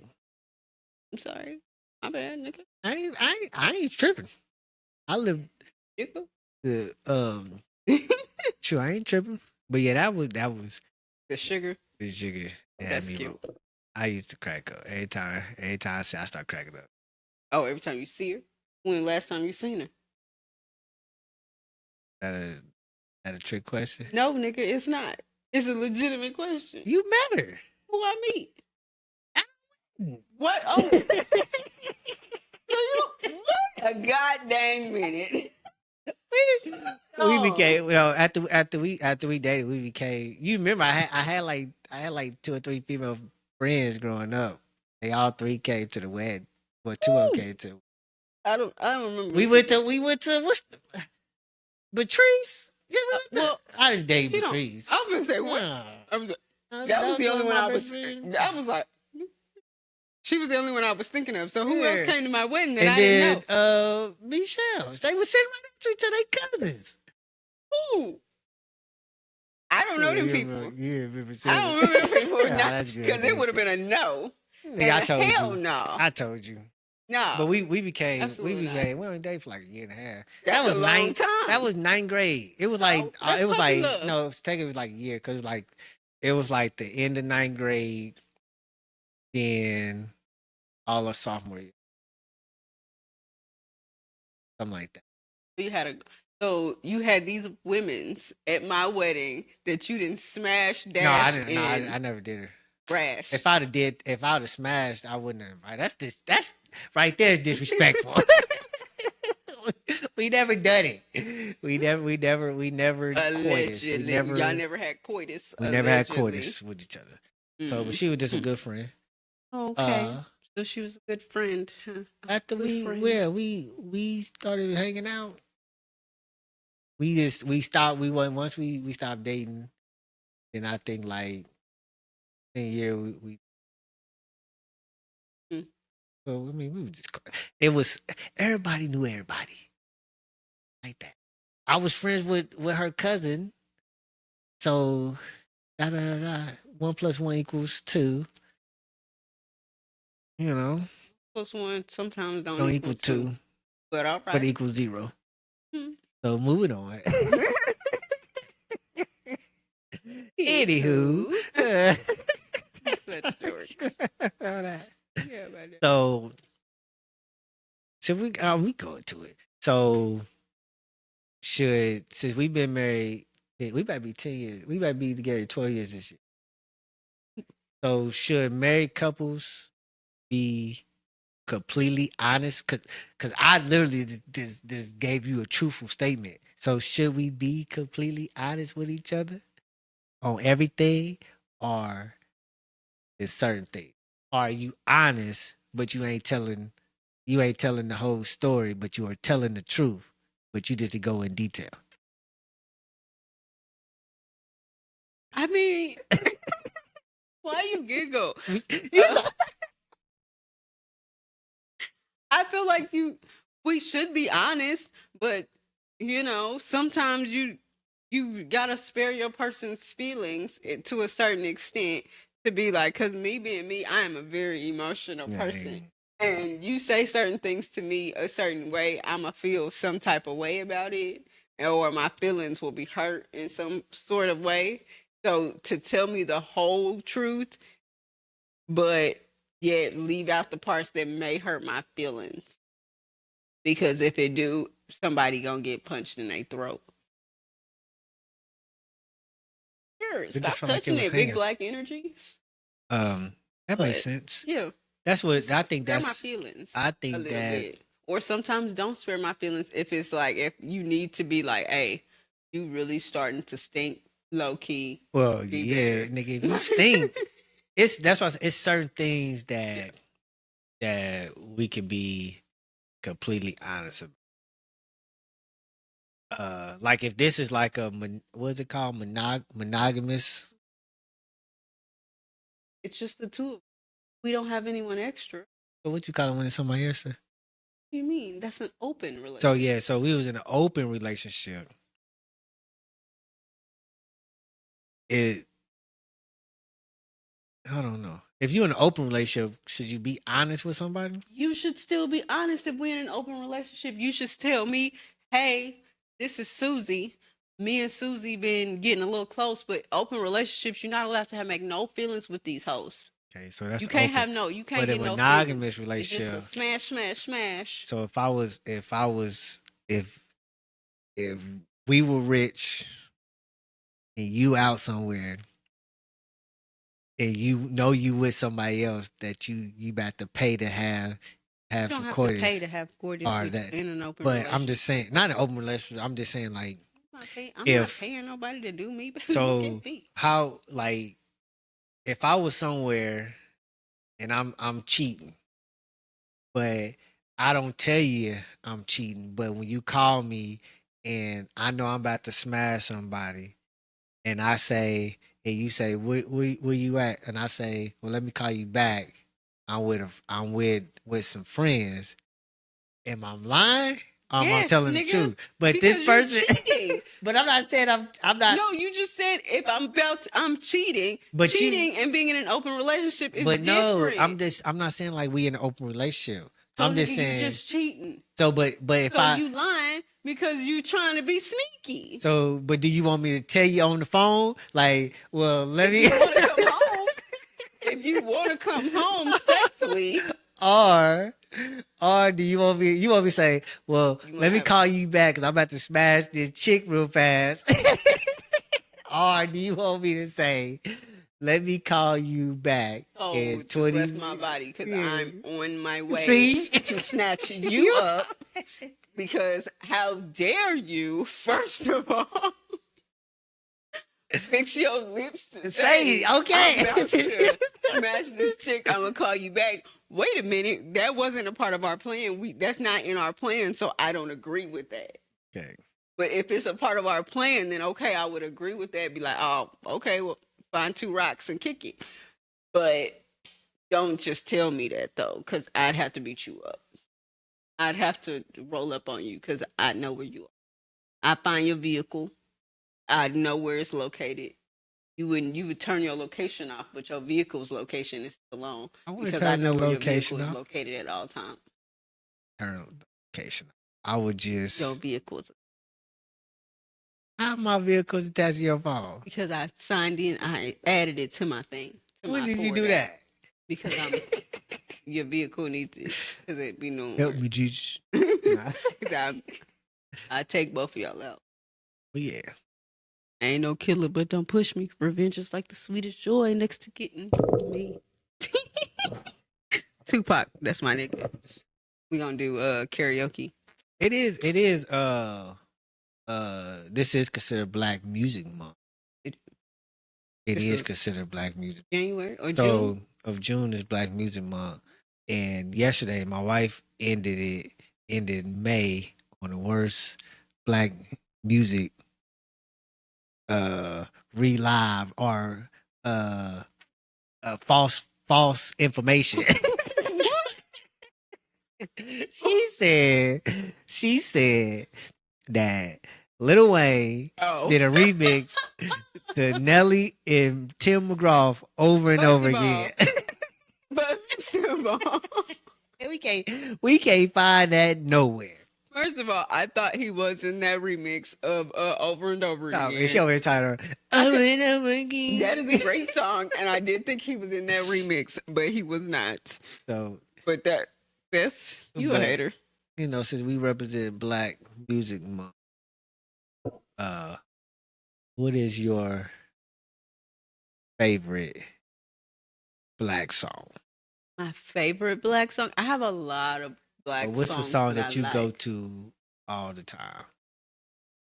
S2: I'm sorry. My bad, nigga.
S1: I ain't tripping. I live
S2: Nigga.
S1: Sure, I ain't tripping. But yeah, that was
S2: The sugar.
S1: the sugar.
S2: That's cute.
S1: I used to crack up every time I say I start cracking up.
S2: Oh, every time you see her? When the last time you seen her?
S1: That a trick question?
S2: No, nigga, it's not. It's a legitimate question.
S1: You met her.
S2: Who I meet? What? Oh. A goddamn minute.
S1: We became, after we dated, we became. You remember, I had like 2 or 3 female friends growing up. They all 3 came to the wedding. Well, 2 of them came to.
S2: I don't remember.
S1: We went to what's Patrice? Yeah,
S2: well,
S1: I didn't date Patrice.
S2: I was gonna say what? That was the only one I was. I was like, she was the only one I was thinking of. So who else came to my wedding that I didn't know?
S1: Michelle. They were sitting right next to each other. They cousins.
S2: Who? I don't know them people.
S1: You remember
S2: I don't remember them people because it would have been a no.
S1: Yeah, I told
S2: hell
S1: you.
S2: No.
S1: I told you.
S2: No.
S1: But we became we only dated for like a year and a half. That was a long time. That was 9th grade. It was like no, it was like a year because it was like the end of 9th grade, then all of sophomore year, something like that.
S2: So you had these women's at my wedding that you didn't smash, dash.
S1: No, I didn't. No, I never did her.
S2: Rash.
S1: If I'd have smashed, I wouldn't have. Right? That's right there disrespectful. We never done it. We never coitus.
S2: Y'all never had coitus.
S1: We never had coitus with each other. So, but she was just a good friend.
S2: Okay. So she was a good friend. Huh?
S1: After we started hanging out, we stopped. Once we stopped dating. Then I think like 10 year we. Well, I mean, we were just. It was everybody knew everybody. Like that. I was friends with her cousin, so 1 + 1 = 2. You know,
S2: +1 sometimes don't equal 2. But all right.
S1: But it equals 0. So moving on. Anywho.
S2: Such jerks.
S1: So we go into it. So since we've been married, we might be 10 years. We might be together 12 years this year. So should married couples be completely honest? Cause I literally just gave you a truthful statement. So should we be completely honest with each other on everything, or is certain things? Are you honest, but you ain't telling the whole story, but you are telling the truth, but you just go in detail?
S2: I mean, why you giggle? I feel like we should be honest, but sometimes you gotta spare your person's feelings to a certain extent to be like, because me being me, I am a very emotional person. And you say certain things to me a certain way, I'ma feel some type of way about it, or my feelings will be hurt in some sort of way. So to tell me the whole truth, but yet leave out the parts that may hurt my feelings. Because if it do, somebody gonna get punched in their throat. Sure, stop touching it, big black energy.
S1: That makes sense.
S2: Yeah.
S1: That's what I think.
S2: That's my feelings.
S1: I think that
S2: bit. Or sometimes don't spare my feelings if it's like, if you need to be like, hey, you really starting to stink low key.
S1: Well, yeah, nigga, if you stink, that's why it's certain things that we can be completely honest about. Like if this is like what's it called, monogamous?
S2: It's just the two. We don't have anyone extra.
S1: So what you call it when it's somebody else?
S2: do you mean? That's an open relationship.
S1: So yeah, so we was in an open relationship. It I don't know. If you're in an open relationship, should you be honest with somebody?
S2: You should still be honest. If we're in an open relationship, you should tell me, hey, this is Susie. Me and Susie been getting a little close, but open relationships, you're not allowed to make no feelings with these hosts.
S1: Okay, so that's
S2: You can't
S1: open.
S2: have no, you can't
S1: But a
S2: get no
S1: monogamous
S2: feelings. It's
S1: relationship.
S2: just a smash, smash, smash.
S1: So if we were rich and you out somewhere and you know you with somebody else that you about to pay to have
S2: You don't
S1: some
S2: have
S1: quarters,
S2: to pay to have quarters
S1: or that,
S2: in an open
S1: but
S2: relationship.
S1: I'm just saying, not an open relationship. I'm just saying, like,
S2: I'm not paying nobody to do me.
S1: So how, like, if I was somewhere and I'm cheating, but I don't tell you I'm cheating, but when you call me and I know I'm about to smash somebody, and I say, and you say, where you at? And I say, well, let me call you back. I'm with some friends. Am I lying? Or am I telling the truth? But
S2: because
S1: this person,
S2: cheating.
S1: but I'm not saying I'm not.
S2: No, you just said if I'm cheating.
S1: But
S2: cheating and being in an open relationship is
S1: but
S2: different.
S1: no, I'm not saying like we in an open relationship.
S2: So
S1: I'm just saying
S2: you just cheating.
S1: So, but if
S2: so you lying because you trying to be sneaky.
S1: So, but do you want me to tell you on the phone? Like, well, let me.
S2: You want to come home. If you want to come home safely.
S1: Or do you want me? You want me to say, well, let me call you back because I'm about to smash this chick real fast. Or do you want me to say, let me call you back?
S2: Oh,
S1: in
S2: just
S1: 20
S2: left my body because I'm on my way
S1: See?
S2: to snatch you up. Because how dare you, first of all, fix your lips to say,
S1: okay.
S2: I'm about to smash this chick. I'm gonna call you back. Wait a minute, that wasn't a part of our plan. That's not in our plan, so I don't agree with that.
S1: Okay.
S2: But if it's a part of our plan, then okay, I would agree with that. Be like, oh, okay, well, find 2 rocks and kick it. But don't just tell me that though, because I'd have to beat you up. I'd have to roll up on you because I know where you are. I find your vehicle. I know where it's located. You would turn your location off, but your vehicle's location is still on because I know where your vehicle is located at all times.
S1: Turn location. I would just
S2: your vehicle's.
S1: How my vehicle's attached to your phone?
S2: Because I signed in. I added it to my thing.
S1: When did you do that?
S2: Because your vehicle needs it because it be known.
S1: Help me, Jesus.
S2: I take both of y'all out.
S1: Well, yeah.
S2: I ain't no killer, but don't push me. Revenge is like the sweetest joy next to getting me. Tupac, that's my nigga. We gonna do karaoke.
S1: It is this is considered Black Music Month. It is considered Black Music
S2: January or
S1: so
S2: June?
S1: Of June is Black Music Month. And yesterday my wife ended May on the worst Black music relive or false information. She said that Lil Wayne did a remix to Nelly and Tim McGraw over and over again.
S2: But first of all,
S1: we can't find that nowhere.
S2: First of all, I thought he was in that remix of Over and Over Again.
S1: It's your title. Over and over again.
S2: That is a great song, and I did think he was in that remix, but he was not.
S1: So,
S2: but that's you a hater.
S1: You know, since we represent Black Music Month, what is your favorite Black song?
S2: My favorite Black song? I have a lot of Black songs.
S1: What's the song that you go to all the time?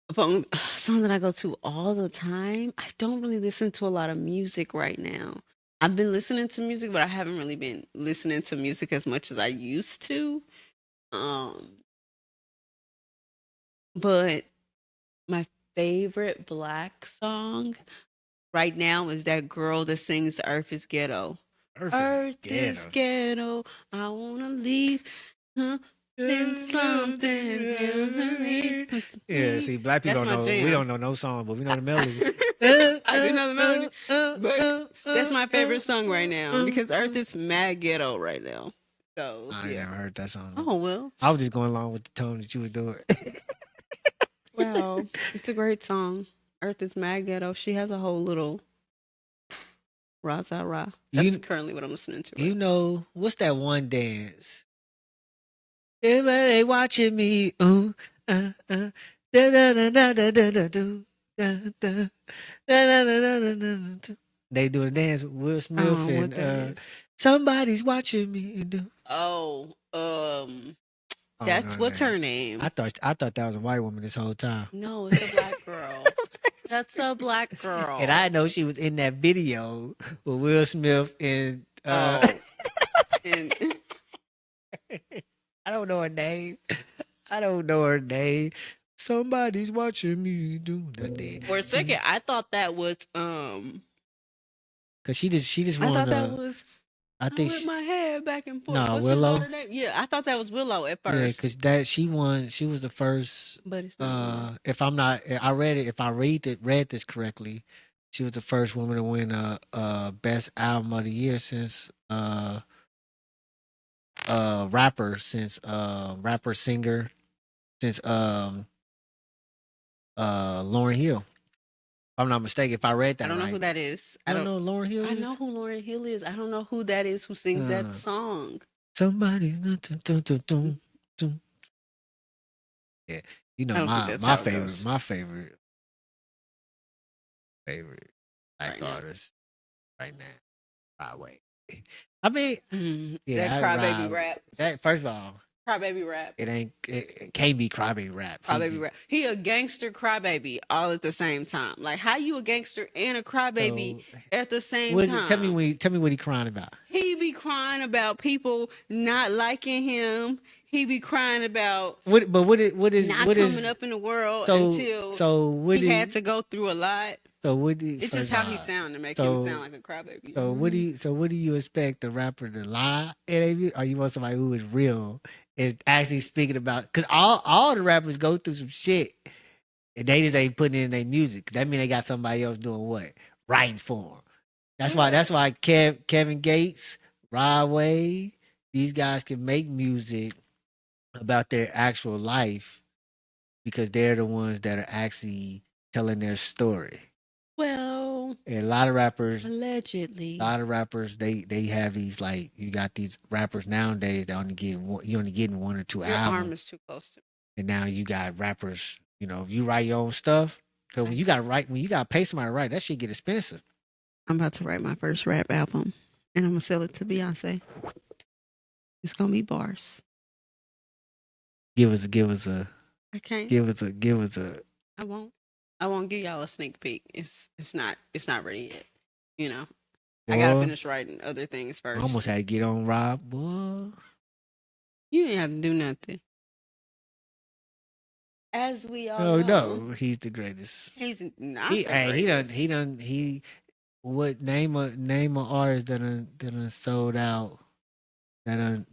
S2: A song that I go to all the time? I don't really listen to a lot of music right now. I've been listening to music, but I haven't really been listening to music as much as I used to. But my favorite Black song right now is that girl that sings "Earth is Ghetto." Earth is ghetto. I wanna leave. Then something.
S1: Yeah, see, black people
S2: That's
S1: don't
S2: my
S1: know. We
S2: jam.
S1: don't know no song, but we know the melody.
S2: I do know the melody, but that's my favorite song right now because Earth is mad ghetto right now. So
S1: I ain't
S2: yeah.
S1: never heard that song.
S2: Oh well.
S1: I was just going along with the tone that you were doing.
S2: Wow, it's a great song. Earth is mad ghetto. She has a whole little Raza Ra. That's
S1: You
S2: currently what I'm listening to.
S1: you
S2: Right
S1: know what's that one dance? Everybody watching me. Ooh, da da da da da da da do, da da da da da da da da da. They doing a dance with Will Smith
S2: what
S1: and
S2: that is?
S1: somebody's watching me do.
S2: Oh,
S1: I don't
S2: that's
S1: know
S2: what's
S1: that.
S2: her name.
S1: I thought that was a white woman this whole time.
S2: No, it's a black girl. That's a black girl.
S1: And I know she was in that video with Will Smith and
S2: and
S1: I don't know her name. I don't know her name. Somebody's watching me do that.
S2: for a second, I thought that was
S1: Cause she just
S2: I
S1: won.
S2: thought that was.
S1: I
S2: I
S1: think
S2: whip my head back and forth.
S1: nah,
S2: What's his
S1: Willow.
S2: daughter name? Yeah, I thought that was Willow at
S1: Yeah,
S2: first.
S1: cause that she won. She was the first.
S2: But it's not.
S1: If I'm not, I read it. If I read this correctly, she was the first woman to win a best album of the year since rapper singer since Lauryn Hill. If I'm not mistaken, if I read that
S2: I don't know
S1: right.
S2: who that is.
S1: I don't know who Lauryn Hill
S2: I
S1: is.
S2: know who Lauryn Hill is. I don't know who that is who sings that
S1: Uh.
S2: song.
S1: Somebody's yeah. You know
S2: I don't think that's
S1: my
S2: how it
S1: favorite
S2: goes.
S1: favorite black
S2: Right now.
S1: artist right now. Broadway. I mean, yeah,
S2: that crybaby rap.
S1: That first of all,
S2: Crybaby rap.
S1: it can't be crybaby rap.
S2: Crybaby rap. He a gangster crybaby all at the same time. Like how you a gangster and a crybaby at the same time?
S1: Tell me what he crying about.
S2: He be crying about people not liking him. He be crying about
S1: what is
S2: not
S1: what
S2: coming
S1: is
S2: up in the world
S1: until
S2: he had to go through a lot.
S1: So what do you,
S2: it's just how he sound to make him sound like a crybaby.
S1: So what do you expect the rapper to lie? Or you want somebody who is real, is actually speaking about? Because all the rappers go through some shit, and they just ain't putting it in their music. That mean they got somebody else doing what, writing for them. That's why Kevin Gates, Rod Wave, these guys can make music about their actual life because they're the ones that are actually telling their story.
S2: Well,
S1: and a lot of rappers,
S2: allegedly,
S1: they have these, like, you got these rappers nowadays that you only getting one or two
S2: your
S1: albums.
S2: arm is too close to me.
S1: And now you got rappers, if you write your own stuff, because when you got to pay somebody to write, that shit get expensive.
S2: I'm about to write my first rap album, and I'm gonna sell it to Beyonce. It's gonna be bars.
S1: Give us a.
S2: I can't.
S1: Give us a.
S2: I won't give y'all a sneak peek. It's not ready yet. I gotta finish writing other things first.
S1: I almost had to get on Rob. Boy.
S2: You didn't have to do nothing. As we all know.
S1: No, he's the greatest.
S2: He's not the greatest.
S1: What name a artist that done sold out, that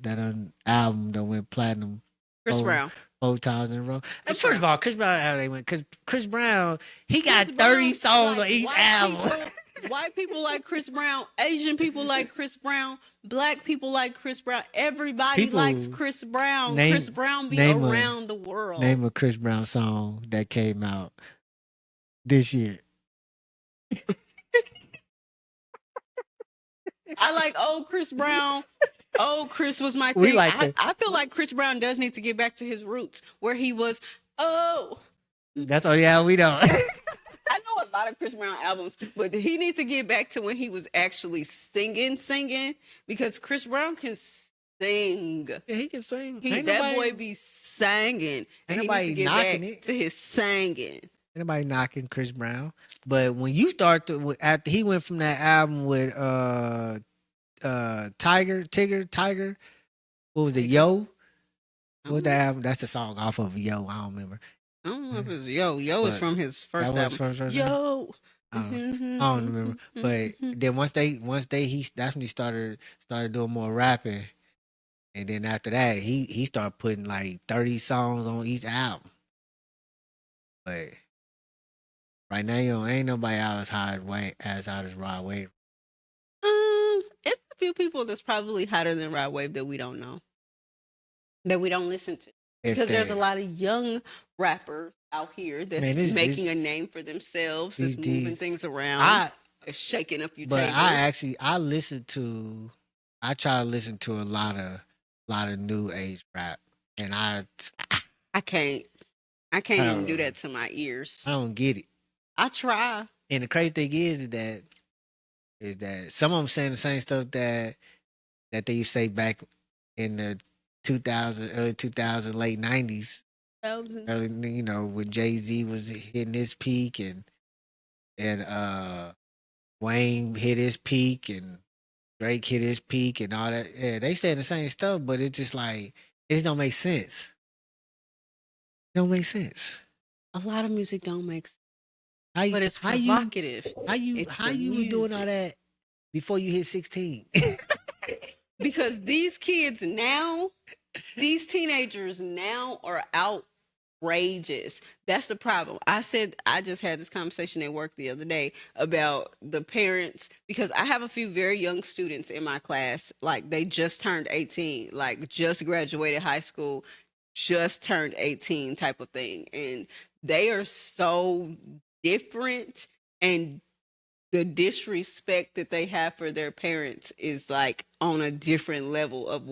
S1: album that went platinum?
S2: Chris Brown.
S1: 4 times in a row. And first of all, Chris Brown, how they went? Because Chris Brown, he got 30 songs on each album.
S2: White people like Chris Brown. Asian people like Chris Brown. Black people like Chris Brown. Everybody likes Chris Brown. Chris Brown be around the world.
S1: Name a Chris Brown song that came out this year.
S2: I like old Chris Brown. Old Chris was my thing. I feel like Chris Brown does need to get back to his roots where he was,
S1: That's all we know.
S2: I know a lot of Chris Brown albums, but he needs to get back to when he was actually singing, because Chris Brown can sing.
S1: Yeah, he can sing.
S2: That boy be singing. And he needs to get back to his singing.
S1: Anybody knocking Chris Brown? But when you start after he went from that album with Tiger, what was it, Yo? What was that album? That's the song off of Yo. I don't remember.
S2: I don't know if it's Yo. Yo is from his first album. Yo.
S1: I don't remember. But then once that's when he started doing more rapping. And then after that, he started putting like 30 songs on each album. But right now, ain't nobody out as hot as Rod Wave.
S2: It's a few people that's probably hotter than Rod Wave that we don't know, that we don't listen to, because there's a lot of young rappers out here that's making a name for themselves, that's moving things around, shaking up your tables.
S1: I try to listen to a lot of new age rap, and I
S2: can't even do that to my ears.
S1: I don't get it.
S2: I try.
S1: And the crazy thing is that some of them saying the same stuff that they used to say back in the 2000, early 2000, late 90s. Early, when Jay-Z was hitting his peak and Wayne hit his peak and Drake hit his peak and all that. Yeah, they saying the same stuff, but it's just like it just don't make sense. It don't make sense.
S2: A lot of music don't make sense. But it's provocative.
S1: How you was doing all that before you hit 16?
S2: Because these kids now, these teenagers now are outrageous. That's the problem. I just had this conversation at work the other day about the parents, because I have a few very young students in my class. Like, they just turned 18, like just graduated high school, just turned 18 type of thing. And they are so different, and the disrespect that they have for their parents is like on a different level of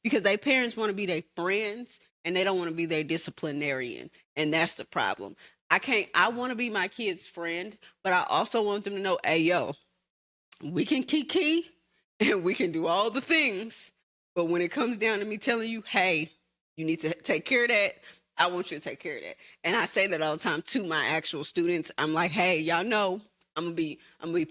S2: because their parents want to be their friends and they don't want to be their disciplinarian. And that's the problem. I want to be my kid's friend, but I also want them to know, hey, yo, we can kiki and we can do all the things. But when it comes down to me telling you, hey, you need to take care of that, I want you to take care of that. And I say that all the time to my actual students. I'm like, hey, y'all know, I'm gonna be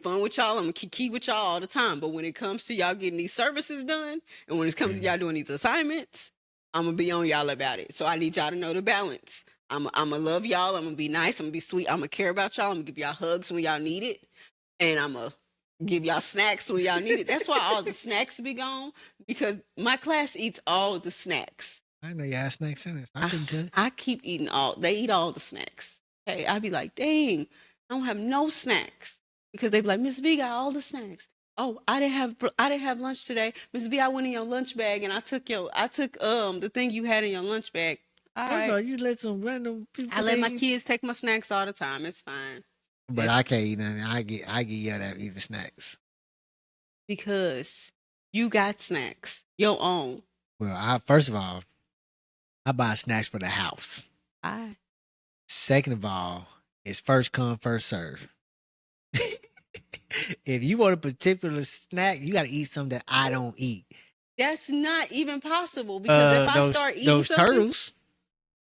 S2: fun with y'all. I'm gonna kiki with y'all all the time. But when it comes to y'all getting these services done, and when it comes to y'all doing these assignments, I'm gonna be on y'all about it. So I need y'all to know the balance. I'm gonna love y'all. I'm gonna be nice. I'm gonna be sweet. I'm gonna care about y'all. I'm gonna give y'all hugs when y'all need it, and I'm gonna give y'all snacks when y'all need it. That's why all the snacks be gone, because my class eats all the snacks.
S1: I know you have snacks in it.
S2: I keep eating they eat all the snacks. Okay, I'd be like, dang, I don't have no snacks, because they be like, Miss B got all the snacks. Oh, I didn't have lunch today. Miss B, I went in your lunch bag and I took the thing you had in your lunch bag. All right.
S1: You let some random people.
S2: I let my kids take my snacks all the time. It's fine.
S1: But I can't eat nothing. I get yelled at eating snacks.
S2: Because you got snacks, your own.
S1: Well, first of all, I buy snacks for the house. Second of all, it's first come, first serve. If you want a particular snack, you got to eat something that I don't eat.
S2: That's not even possible, because if I start eating
S1: those turtles,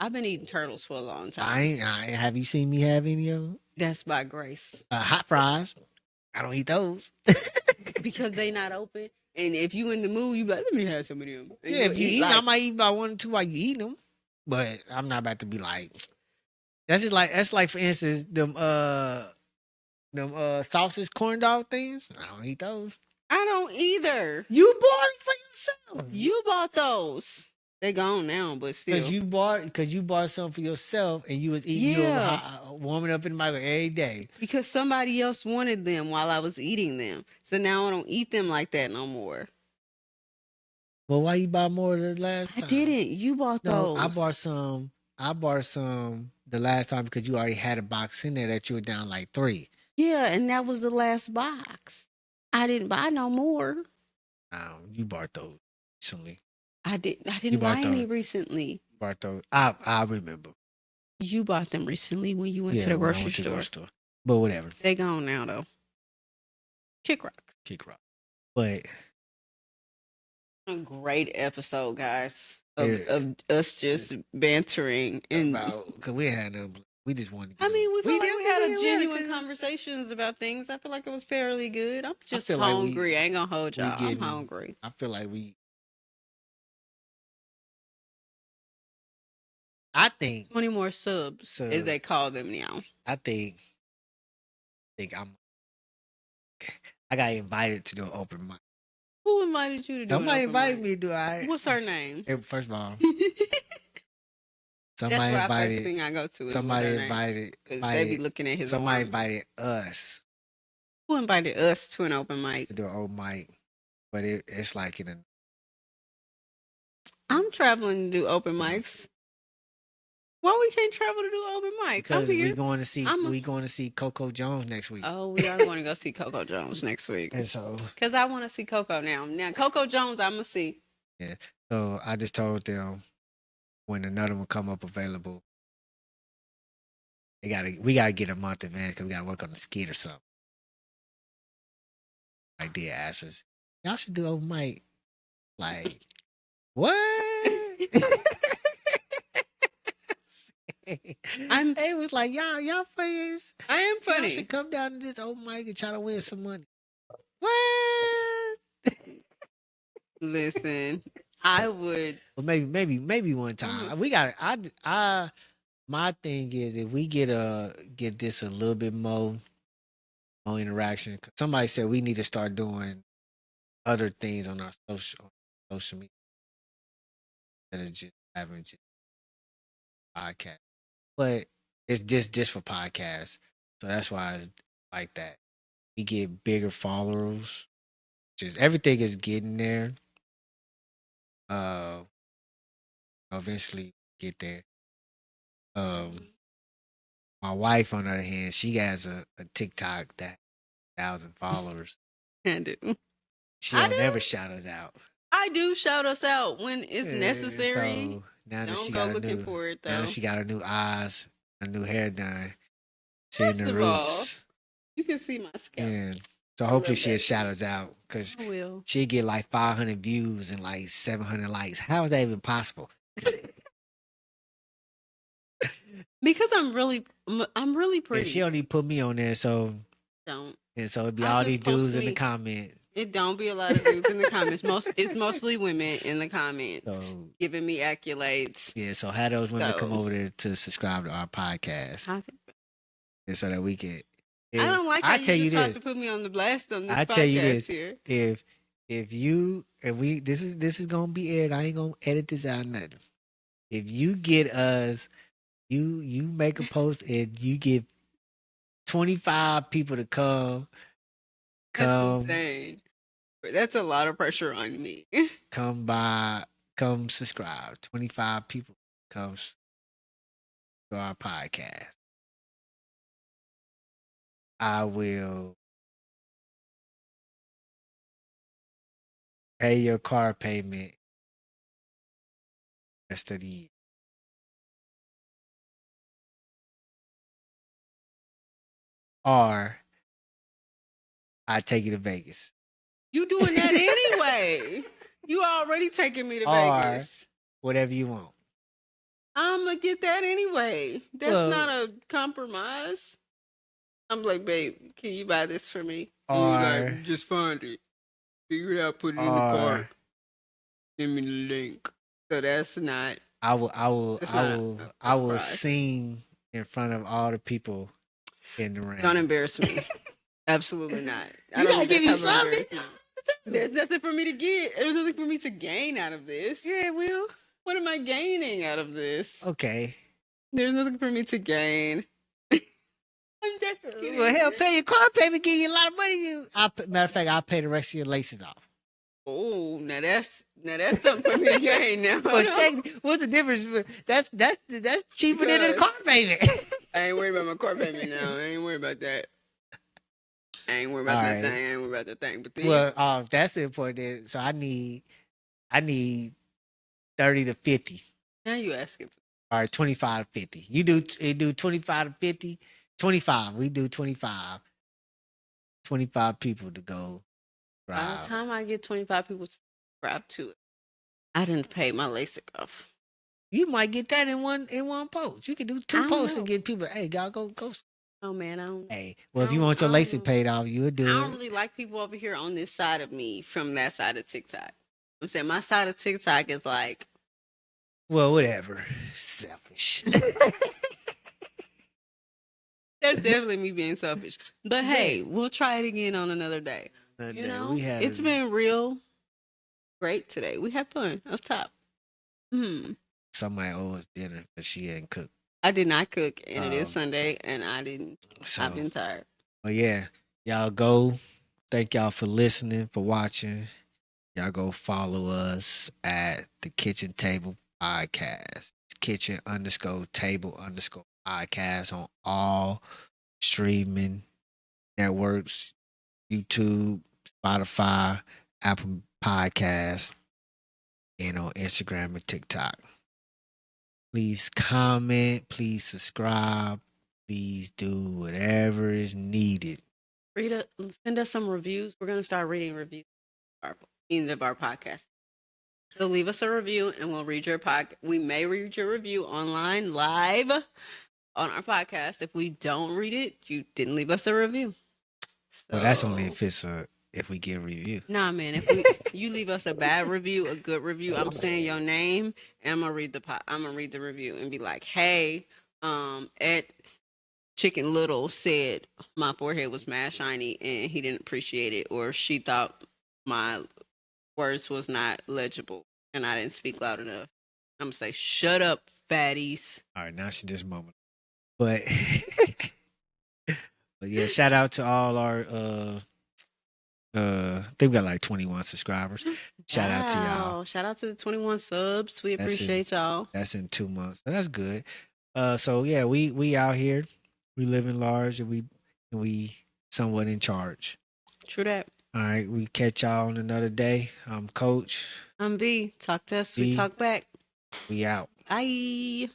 S2: I've been eating turtles for a long time.
S1: Have you seen me have any of them?
S2: That's by grace.
S1: Hot fries, I don't eat those
S2: because they not open. And if you in the mood, you be like, let me have some of them. And
S1: yeah, if you eat, I might eat about 1 or 2 while you eat them. But I'm not about to be like. That's like for instance them sausage corn dog things. I don't eat those.
S2: I don't either.
S1: You bought it for yourself.
S2: You bought those. They gone now, but still.
S1: Because you bought something for yourself and you was eating warming up in the microwave every day.
S2: Because somebody else wanted them while I was eating them. So now I don't eat them like that no more.
S1: Well, why you buy more the last time?
S2: I didn't. You bought those.
S1: I bought some the last time because you already had a box in there that you were down like 3.
S2: Yeah, and that was the last box. I didn't buy no more.
S1: You bought those recently.
S2: I didn't buy any recently.
S1: Bought those. I remember.
S2: You bought them recently when you went to the grocery store.
S1: But whatever.
S2: They gone now though. Kick rock.
S1: But
S2: a great episode, guys, of us just bantering and
S1: because we had we just wanted.
S2: we felt like we had genuine conversations about things. I feel like it was fairly good. I'm just hungry. I ain't gonna hold y'all. I'm hungry.
S1: I feel like I think
S2: 20 more subs, as they call them now.
S1: I think I got invited to do an open mic.
S2: Who invited you to do
S1: Somebody
S2: an open
S1: invited
S2: mic?
S1: me to do I.
S2: What's her name?
S1: First of all,
S2: That's
S1: somebody
S2: why first
S1: invited.
S2: thing I go to is
S1: Somebody
S2: what her name.
S1: invited.
S2: Because they be looking at his
S1: Somebody
S2: arms.
S1: invited us
S2: Who invited us to an open mic?
S1: to do an open mic, but it's like in a.
S2: I'm traveling to do open mics. Why we can't travel to do open mic?
S1: Because
S2: I'm here.
S1: we going to see Coco Jones next week.
S2: Oh, we are going to go see Coco Jones next week.
S1: And so,
S2: because I want to see Coco now. Now, Coco Jones, I'm gonna see.
S1: Yeah. So I just told them when another one come up available, we gotta get a month advance because we gotta work on the skit or something. Idea asses. Y'all should do open mic. Like what? It was like y'all players.
S2: I am funny.
S1: Y'all should come down to this open mic and try to win some money. What?
S2: Listen, I would.
S1: Well, maybe one time. We got. I. My thing is if we get this a little bit more interaction. Somebody said we need to start doing other things on our social media instead of just having just podcast. But it's just for podcasts, so that's why it's like that. We get bigger followers. Just everything is getting there. Eventually get there. My wife, on the other hand, she has a TikTok that 1,000 followers.
S2: I do.
S1: She don't never shout us out.
S2: I do shout us out when it's necessary.
S1: So now that
S2: don't
S1: she
S2: go
S1: got
S2: looking for it though.
S1: Now she got her new eyes, her new hair done, seeing
S2: First
S1: the
S2: of
S1: roots.
S2: You can see my scalp.
S1: Yeah. So hopefully she'll shout us out because she get like 500 views and like 700 likes. How is that even possible?
S2: Because I'm really pretty.
S1: And she only put me on there, so
S2: don't.
S1: And so it'd be all these dudes in the comments.
S2: It don't be a lot of dudes in the comments. It's mostly women in the comments giving me accolades.
S1: Yeah, so have those women come over there to subscribe to our podcast, and so that we can.
S2: I don't like how you tried to put me on the blast on this podcast. I tell you this: here.
S1: if we this is gonna be aired, I ain't gonna edit this out nothing. If you get us, you make a post and you get 25 people to come.
S2: That's insane. That's a lot of pressure on me.
S1: Come subscribe. 25 people come to our podcast. I will pay your car payment the rest of the year. Or I take you to Vegas.
S2: You doing that anyway. You already taking me to Vegas.
S1: Whatever you want.
S2: I'm going to get that anyway. That's not a compromise. I'm like, babe, can you buy this for me? And you're like, just find it. Figure it out, put it in the cart. Send me the link. So that's not. I
S1: will sing in front of all the people in the rain.
S2: Don't embarrass me. Absolutely not.
S1: You gotta give me something.
S2: There's nothing for me to get. There's nothing for me to gain out of this.
S1: Yeah, Will.
S2: What am I gaining out of this?
S1: Okay.
S2: There's nothing for me to gain. I'm just kidding.
S1: Well, hell, pay your car payment, give you a lot of money. Matter of fact, I'll pay the rest of your laces off.
S2: Oh, now that's something for me to gain now.
S1: What's the difference? That's cheaper than the car payment.
S2: I ain't worried about my car payment now. I ain't worried about that. I ain't worried about that thing. I ain't worried about that thing. But then,
S1: that's the important. So I need 30 to 50.
S2: Now you asking for.
S1: All right, 25 to 50. You do 25 to 50. 25. We do 25. 25 people to go.
S2: By the time I get 25 people to subscribe to it, I didn't pay my Lasik off.
S1: You might get that in one post. You can do 2 posts and get people. Hey, y'all go.
S2: Oh man, I don't.
S1: Hey, well, if you want your Lasik paid off, you would do it.
S2: I don't really like people over here on this side of me from that side of TikTok. I'm saying my side of TikTok is like.
S1: Well, whatever. Selfish.
S2: That's definitely me being selfish. But hey, we'll try it again on another day. It's been real. great today. We had fun up top.
S1: Somebody owe us dinner, but she didn't cook.
S2: I did not cook, and it is
S1: Um,
S2: Sunday, and I didn't. I've
S1: so,
S2: been tired.
S1: but yeah, y'all go. Thank y'all for listening, for watching. Y'all go follow us at the Kitchen Table Podcast. Kitchen underscore table underscore podcast on all streaming networks, YouTube, Spotify, Apple Podcasts, and on Instagram and TikTok. Please comment, please subscribe, please do whatever is needed.
S2: Rita, send us some reviews. We're gonna start reading reviews at the end of our podcast. So leave us a review, and we'll read your We may read your review online live on our podcast. If we don't read it, you didn't leave us a review.
S1: Well, that's only if we get a review.
S2: Nah, man. If you leave us a bad review, a good review, I'm saying your name, and I'm gonna read the review and be like, hey, Ed Chicken Little said my forehead was mad shiny and he didn't appreciate it, or she thought my words was not legible and I didn't speak loud enough. I'm gonna say, shut up, fatties.
S1: All right, now she just moment. But but yeah, shout out to all our I think we got like 21 subscribers. Shout out to y'all.
S2: Shout out to the 21 subs. We appreciate y'all.
S1: That's in 2 months. So that's good. So yeah, we out here. We living large and we somewhat in charge.
S2: True that.
S1: All right, we catch y'all on another day. I'm Coach.
S2: I'm V. Talk to us. We talk back.
S1: We out.
S2: Bye.